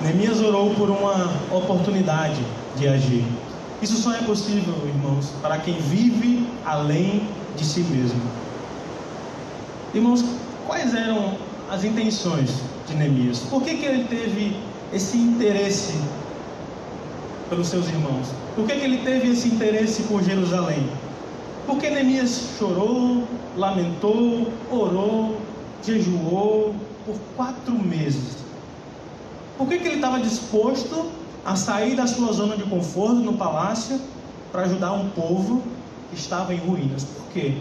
S4: Neemias orou por uma oportunidade de agir. Isso só é possível, irmãos, para quem vive além de si mesmo. Irmãos, quais eram as intenções de Neemias? Por que ele teve esse interesse pelos seus irmãos? Por que ele teve esse interesse por Jerusalém? Porque Neemias chorou, lamentou, orou, jejuou por 4 meses. Por que ele estava disposto a sair da sua zona de conforto no palácio para ajudar um povo que estava em ruínas? Por quê?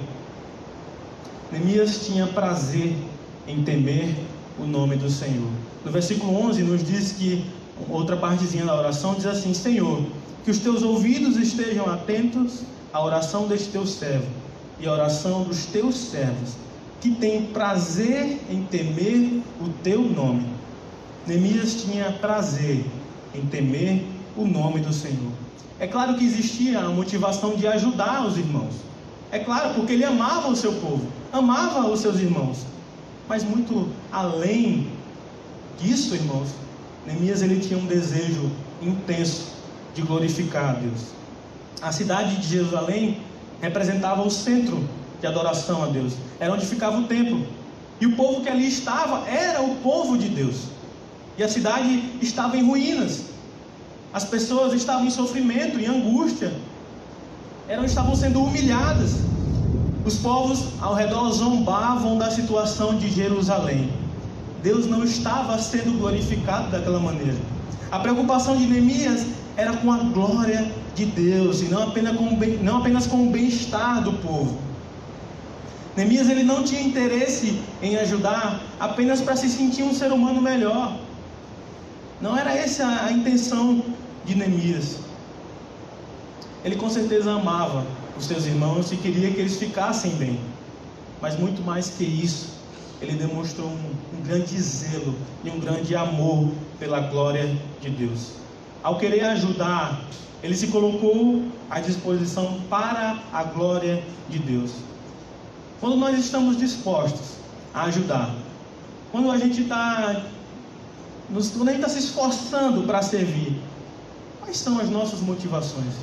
S4: Neemias tinha prazer em temer o nome do Senhor. No versículo 11 nos diz que, outra partezinha da oração diz assim: Senhor, que os teus ouvidos estejam atentos à oração deste teu servo e à oração dos teus servos, que têm prazer em temer o teu nome. Neemias tinha prazer em temer o nome do Senhor. É claro que existia a motivação de ajudar os irmãos. É claro, porque ele amava o seu povo, amava os seus irmãos. Mas muito além disso, irmãos, Neemias ele tinha um desejo intenso de glorificar a Deus. A cidade de Jerusalém representava o centro de adoração a Deus. Era onde ficava o templo. E o povo que ali estava era o povo de Deus. E a cidade estava em ruínas. As pessoas estavam em sofrimento, em angústia. Estavam sendo humilhadas. Os povos ao redor zombavam da situação de Jerusalém. Deus não estava sendo glorificado daquela maneira. A preocupação de Neemias era com a glória de Deus e não apenas com o bem-estar do povo. Neemias ele não tinha interesse em ajudar apenas para se sentir um ser humano melhor. Não era essa a intenção de Neemias. Ele com certeza amava os seus irmãos e queria que eles ficassem bem. Mas muito mais que isso, ele demonstrou um grande zelo e um grande amor pela glória de Deus. Ao querer ajudar, ele se colocou à disposição para a glória de Deus. Quando nós estamos dispostos a ajudar, quando a gente está se esforçando para servir, quais são as nossas motivações?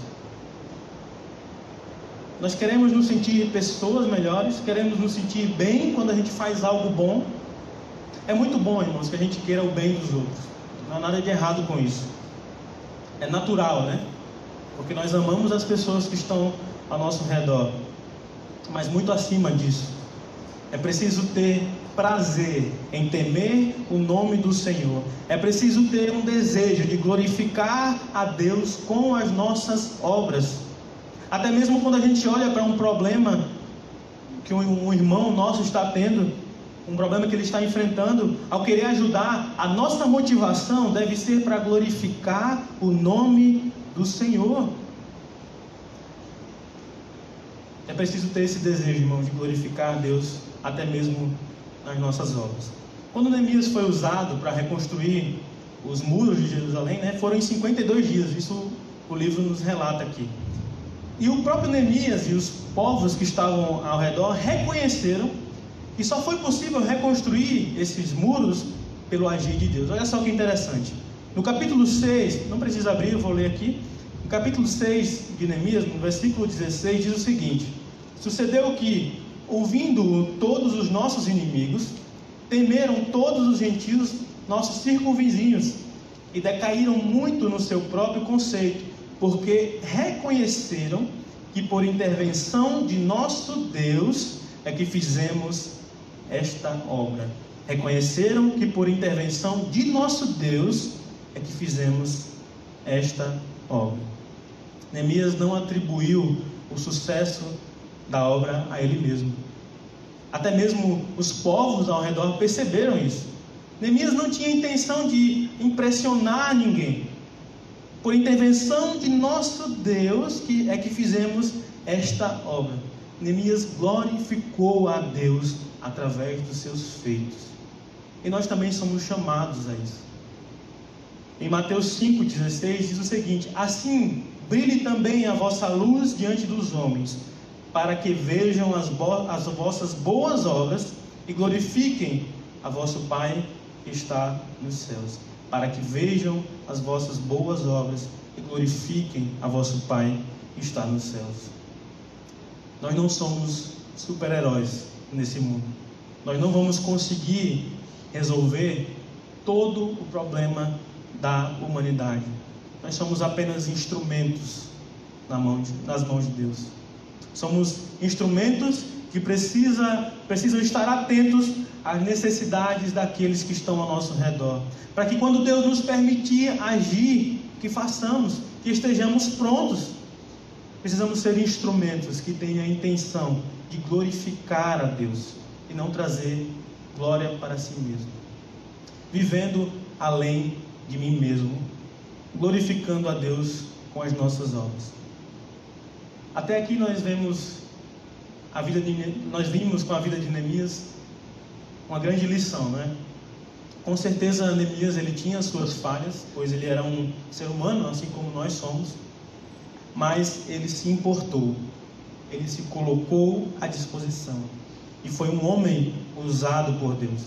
S4: Nós queremos nos sentir pessoas melhores, queremos nos sentir bem quando a gente faz algo bom. É muito bom, irmãos, que a gente queira o bem dos outros. Não há nada de errado com isso. É natural, né? Porque nós amamos as pessoas que estão ao nosso redor. Mas muito acima disso, é preciso ter prazer em temer o nome do Senhor. É preciso ter um desejo de glorificar a Deus com as nossas obras. Até mesmo quando a gente olha para um problema que um irmão nosso está tendo, um problema que ele está enfrentando, ao querer ajudar, a nossa motivação deve ser para glorificar o nome do Senhor. É preciso ter esse desejo, irmão, de glorificar a Deus, até mesmo nas nossas obras. Quando Neemias foi usado para reconstruir os muros de Jerusalém, né, foram em 52 dias, isso o livro nos relata aqui. E o próprio Neemias e os povos que estavam ao redor reconheceram que só foi possível reconstruir esses muros pelo agir de Deus. Olha só que interessante. No capítulo 6, não precisa abrir, eu vou ler aqui. No capítulo 6 de Neemias, no versículo 16, diz o seguinte: sucedeu que, ouvindo todos os nossos inimigos, temeram todos os gentios, nossos circunvizinhos, e decaíram muito no seu próprio conceito, porque reconheceram que por intervenção de nosso Deus é que fizemos esta obra. Reconheceram que por intervenção de nosso Deus é que fizemos esta obra. Neemias não atribuiu o sucesso da obra a ele mesmo. Até mesmo os povos ao redor perceberam isso. Neemias não tinha intenção de impressionar ninguém. Por intervenção de nosso Deus é que fizemos esta obra. Neemias glorificou a Deus através dos seus feitos. E nós também somos chamados a isso. Em Mateus 5,16 diz o seguinte: assim brilhe também a vossa luz diante dos homens, para que vejam as vossas boas obras e glorifiquem a vosso Pai que está nos céus. Para que vejam as vossas boas obras e glorifiquem a vosso Pai que está nos céus. Nós não somos super-heróis nesse mundo. Nós não vamos conseguir resolver todo o problema da humanidade. Nós somos apenas instrumentos nas mãos de Deus. Somos instrumentos que precisam estar atentos às necessidades daqueles que estão ao nosso redor, para que quando Deus nos permitir agir, que façamos, que estejamos prontos. Precisamos ser instrumentos que tenham a intenção de glorificar a Deus e não trazer glória para si mesmo, vivendo além de mim mesmo, glorificando a Deus com as nossas obras. Até aqui nós vimos com a vida de Neemias uma grande lição, né? Com certeza Neemias ele tinha suas falhas, pois ele era um ser humano, assim como nós somos, mas ele se importou, ele se colocou à disposição e foi um homem usado por Deus.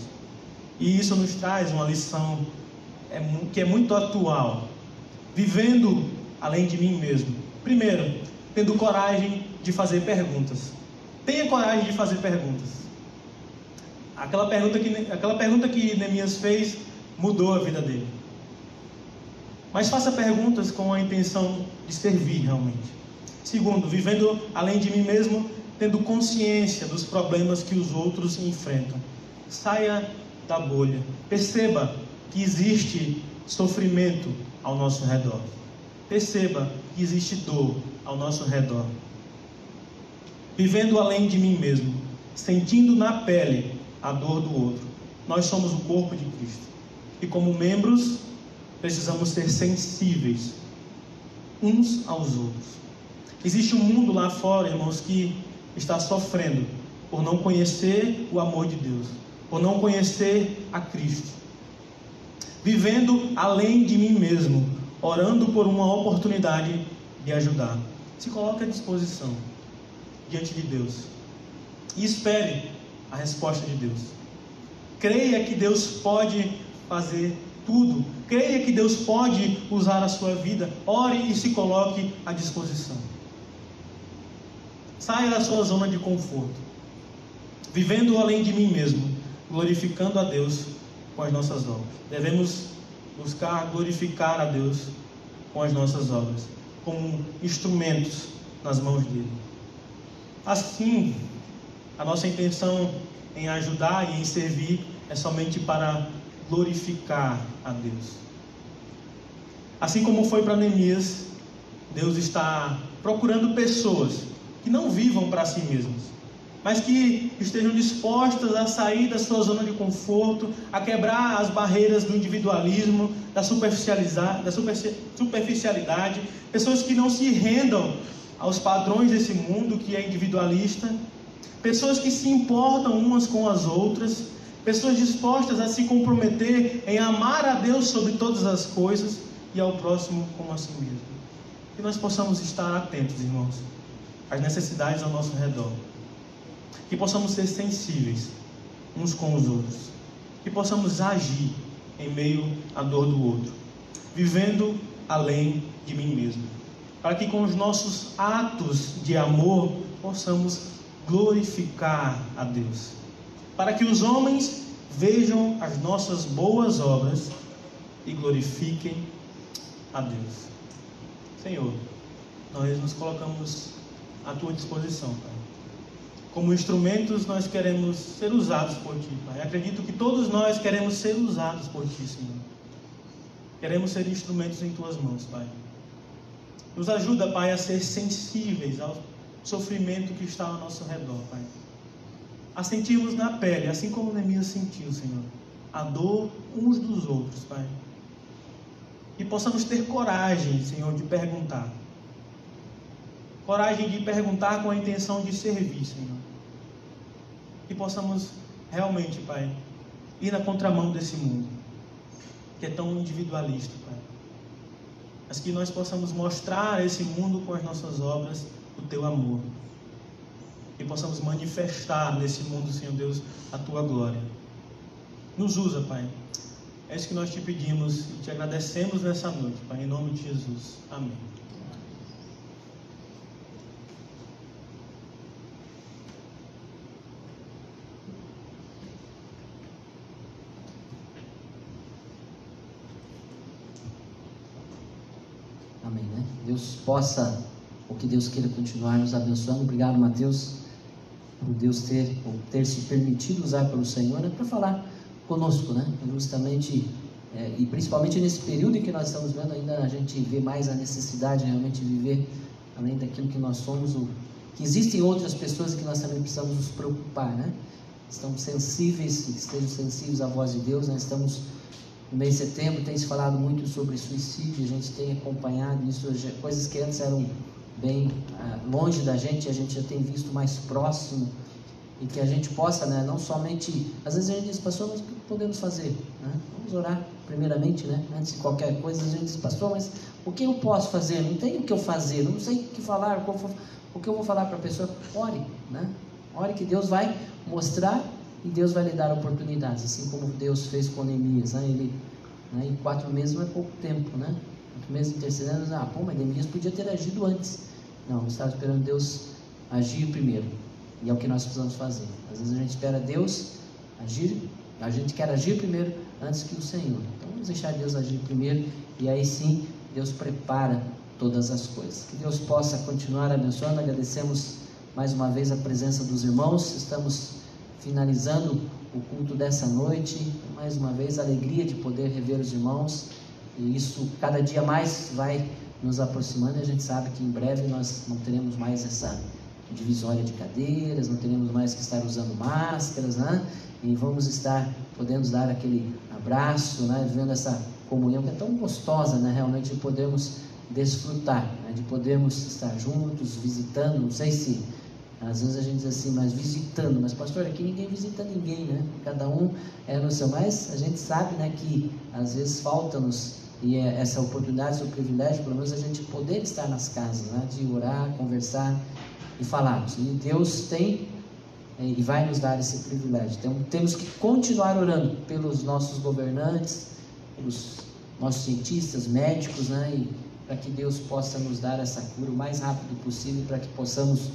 S4: E isso nos traz uma lição que é muito atual, vivendo além de mim mesmo. Primeiro, tendo coragem de fazer perguntas. Tenha coragem de fazer perguntas. Aquela pergunta que Neemias fez mudou a vida dele. Mas faça perguntas com a intenção de servir realmente. Segundo, vivendo além de mim mesmo, tendo consciência dos problemas que os outros enfrentam. Saia da bolha. Perceba que existe sofrimento ao nosso redor. Perceba que existe dor ao nosso redor. Vivendo além de mim mesmo, sentindo na pele a dor do outro. Nós somos o corpo de Cristo. E como membros, precisamos ser sensíveis uns aos outros. Existe um mundo lá fora, irmãos, que está sofrendo por não conhecer o amor de Deus, por não conhecer a Cristo. Vivendo além de mim mesmo, orando por uma oportunidade de ajudar. Se coloque à disposição diante de Deus e espere a resposta de Deus. Creia que Deus pode fazer tudo. Creia que Deus pode usar a sua vida. Ore e se coloque à disposição. Saia da sua zona de conforto. Vivendo além de mim mesmo, glorificando a Deus com as nossas obras. Devemos buscar glorificar a Deus com as nossas obras, como instrumentos nas mãos dele. Assim, a nossa intenção em ajudar e em servir é somente para glorificar a Deus. Assim como foi para Neemias, Deus está procurando pessoas que não vivam para si mesmas, mas que estejam dispostas a sair da sua zona de conforto, a quebrar as barreiras do individualismo, da superficialidade, pessoas que não se rendam aos padrões desse mundo que é individualista, pessoas que se importam umas com as outras, pessoas dispostas a se comprometer em amar a Deus sobre todas as coisas e ao próximo como a si mesmo. Que nós possamos estar atentos, irmãos, às necessidades ao nosso redor. Que possamos ser sensíveis uns com os outros. Que possamos agir em meio à dor do outro, vivendo além de mim mesmo. Para que com os nossos atos de amor possamos glorificar a Deus. Para que os homens vejam as nossas boas obras e glorifiquem a Deus. Senhor, nós nos colocamos à tua disposição, Pai. Como instrumentos nós queremos ser usados por Ti, Pai. Acredito que todos nós queremos ser usados por Ti, Senhor. Queremos ser instrumentos em Tuas mãos, Pai. Nos ajuda, Pai, a ser sensíveis ao sofrimento que está ao nosso redor, Pai. A sentirmos na pele, assim como Neemias sentiu, Senhor, a dor uns dos outros, Pai. E possamos ter coragem, Senhor, de perguntar. Coragem de perguntar com a intenção de servir, Senhor. E possamos realmente, Pai, ir na contramão desse mundo, que é tão individualista, Pai. Mas que nós possamos mostrar a esse mundo com as nossas obras o Teu amor. E possamos manifestar nesse mundo, Senhor Deus, a Tua glória. Nos usa, Pai. É isso que nós Te pedimos e Te agradecemos nessa noite, Pai, em nome de Jesus. Amém.
S1: Amém, né? Deus possa, ou que Deus queira continuar nos abençoando. Obrigado, Mateus, por Deus ter se permitido usar pelo Senhor, né, para falar conosco, né? Justamente, e principalmente nesse período em que nós estamos vendo, ainda a gente vê mais a necessidade realmente de viver além daquilo que nós somos, que existem outras pessoas que nós também precisamos nos preocupar, né? Estamos sensíveis, estejam sensíveis à voz de Deus, né? Estamos no mês de setembro, tem se falado muito sobre suicídio, a gente tem acompanhado isso, coisas que antes eram bem longe da gente, a gente já tem visto mais próximo, e que a gente possa, né, não somente, às vezes a gente diz, pastor, mas o que podemos fazer? Né? Vamos orar primeiramente, né? Antes de qualquer coisa, a gente diz, pastor, mas o que eu posso fazer? Não tenho o que eu fazer, não sei o que falar, o que eu vou falar para a pessoa? Ore, né? Ore que Deus vai mostrar e Deus vai lhe dar oportunidades, assim como Deus fez com Neemias, né? Ele, né, em 4 meses não é pouco tempo, né? 4 meses intercedendo, mas Neemias podia ter agido antes. Não, estava esperando Deus agir primeiro, e é o que nós precisamos fazer. Às vezes a gente espera Deus agir, a gente quer agir primeiro antes que o Senhor. Então vamos deixar Deus agir primeiro, e aí sim Deus prepara todas as coisas. Que Deus possa continuar abençoando. Agradecemos mais uma vez a presença dos irmãos. Estamos finalizando o culto dessa noite, mais uma vez a alegria de poder rever os irmãos, e isso cada dia mais vai nos aproximando, e a gente sabe que em breve nós não teremos mais essa divisória de cadeiras, não teremos mais que estar usando máscaras, né? E vamos estar podendo dar aquele abraço, né? Vendo essa comunhão que é tão gostosa, né? Realmente de podermos desfrutar, né? De podermos estar juntos, visitando. Não sei se às vezes a gente diz assim, mas visitando, mas pastor, aqui ninguém visita ninguém, né? Cada um é no seu, mas a gente sabe, né, que às vezes falta-nos e essa oportunidade, esse privilégio, pelo menos a gente poder estar nas casas, né? De orar, conversar e falarmos. E Deus tem e vai nos dar esse privilégio. Então temos que continuar orando pelos nossos governantes, pelos nossos cientistas, médicos, né? E para que Deus possa nos dar essa cura o mais rápido possível, para que possamos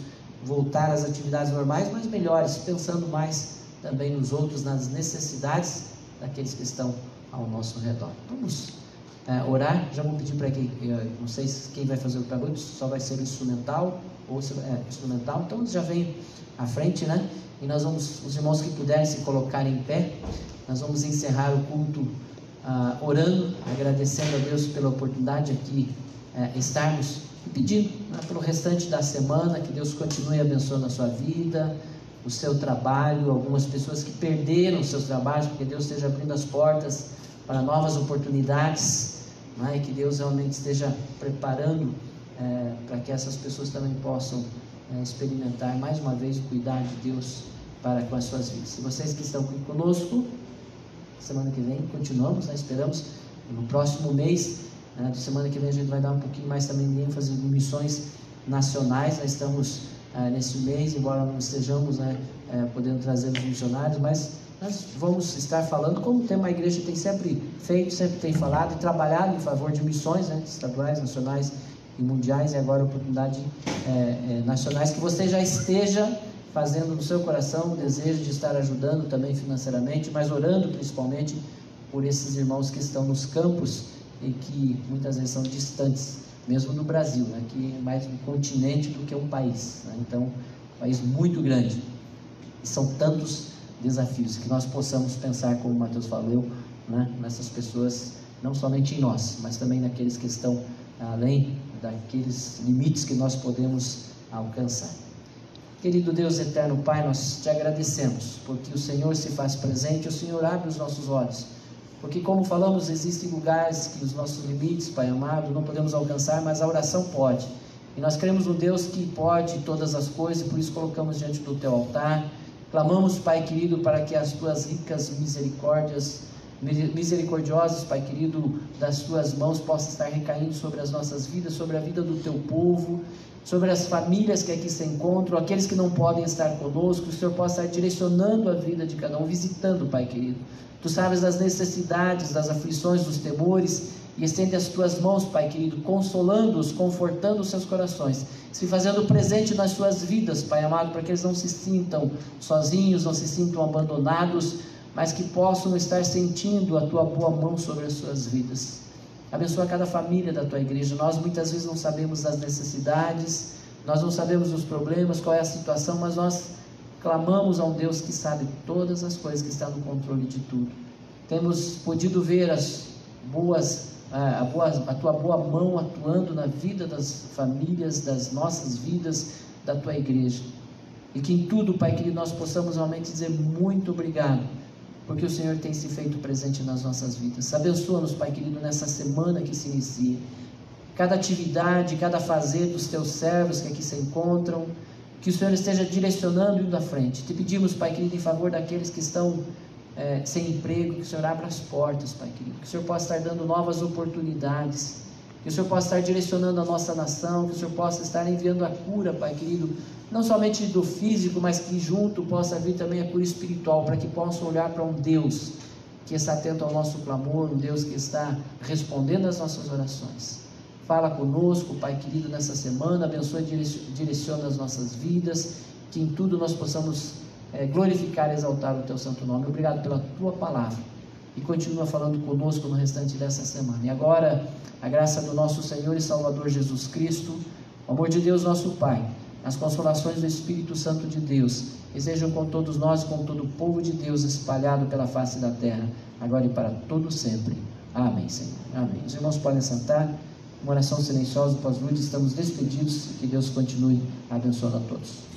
S1: voltar às atividades normais, mas melhores, pensando mais também nos outros, nas necessidades daqueles que estão ao nosso redor. Vamos orar. Já vou pedir para quem, não sei quem vai fazer o trabalho, só vai ser o instrumental, ou instrumental, então já vem à frente, né? E nós vamos, os irmãos que puderem se colocar em pé, nós vamos encerrar o culto orando, agradecendo a Deus pela oportunidade aqui estarmos, e pedindo pelo restante da semana, que Deus continue abençoando a sua vida, o seu trabalho, algumas pessoas que perderam os seus trabalhos, porque Deus esteja abrindo as portas para novas oportunidades, e que Deus realmente esteja preparando para que essas pessoas também possam experimentar mais uma vez o cuidado de Deus para com as suas vidas. E vocês que estão aqui conosco, semana que vem continuamos, esperamos no próximo mês, de semana que vem a gente vai dar um pouquinho mais também de ênfase em missões nacionais. Nós estamos nesse mês, embora não estejamos podendo trazer os missionários, mas nós vamos estar falando como o tema a igreja tem sempre feito, sempre tem falado e trabalhado em favor de missões, estaduais, nacionais e mundiais, e agora oportunidade nacionais, que você já esteja fazendo no seu coração o desejo de estar ajudando também financeiramente, mas orando principalmente por esses irmãos que estão nos campos e que muitas vezes são distantes, mesmo no Brasil, que é mais um continente do que um país, então um país muito grande, e são tantos desafios, que nós possamos pensar, como o Mateus falou, nessas pessoas, não somente em nós, mas também naqueles que estão além daqueles limites que nós podemos alcançar. Querido Deus eterno Pai, nós te agradecemos, porque o Senhor se faz presente, o Senhor abre os nossos olhos, porque como falamos, existem lugares que os nossos limites, Pai amado, não podemos alcançar, mas a oração pode, e nós cremos no Deus que pode todas as coisas, e por isso colocamos diante do teu altar, clamamos, Pai querido, para que as tuas ricas misericordiosos, Pai querido, das tuas mãos possam estar recaindo sobre as nossas vidas, sobre a vida do teu povo, sobre as famílias que aqui se encontram, aqueles que não podem estar conosco, que o Senhor possa estar direcionando a vida de cada um, visitando, Pai querido. Tu sabes das necessidades, das aflições, dos temores, e estende as tuas mãos, Pai querido, consolando-os, confortando os seus corações, se fazendo presente nas suas vidas, Pai amado, para que eles não se sintam sozinhos, não se sintam abandonados, mas que possam estar sentindo a tua boa mão sobre as suas vidas. Abençoa cada família da tua igreja. Nós muitas vezes não sabemos das necessidades, nós não sabemos dos problemas, qual é a situação, mas nós clamamos a um Deus que sabe todas as coisas, que está no controle de tudo. Temos podido ver a tua boa mão atuando na vida das famílias, das nossas vidas, da tua igreja, e que em tudo, Pai querido, nós possamos realmente dizer muito obrigado, porque o Senhor tem se feito presente nas nossas vidas. Abençoa-nos, Pai querido, nessa semana que se inicia, cada atividade, cada fazer dos teus servos que aqui se encontram, que o Senhor esteja direcionando e indo à frente. Te pedimos, Pai querido, em favor daqueles que estão sem emprego, que o Senhor abra as portas, Pai querido, que o Senhor possa estar dando novas oportunidades, que o Senhor possa estar direcionando a nossa nação, que o Senhor possa estar enviando a cura, Pai querido, não somente do físico, mas que junto possa vir também a cura espiritual, para que possam olhar para um Deus que está atento ao nosso clamor, um Deus que está respondendo às nossas orações. Fala conosco, Pai querido, nessa semana, abençoa e direciona as nossas vidas, que em tudo nós possamos glorificar e exaltar o teu santo nome. Obrigado pela tua palavra, e continua falando conosco no restante dessa semana. E agora, a graça do nosso Senhor e Salvador Jesus Cristo, o amor de Deus nosso Pai, as consolações do Espírito Santo de Deus, estejam com todos nós, com todo o povo de Deus espalhado pela face da terra, agora e para todo sempre. Amém, Senhor. Amém. Os irmãos podem sentar. Uma oração silenciosa pós-luz, estamos despedidos, que Deus continue abençoando a todos.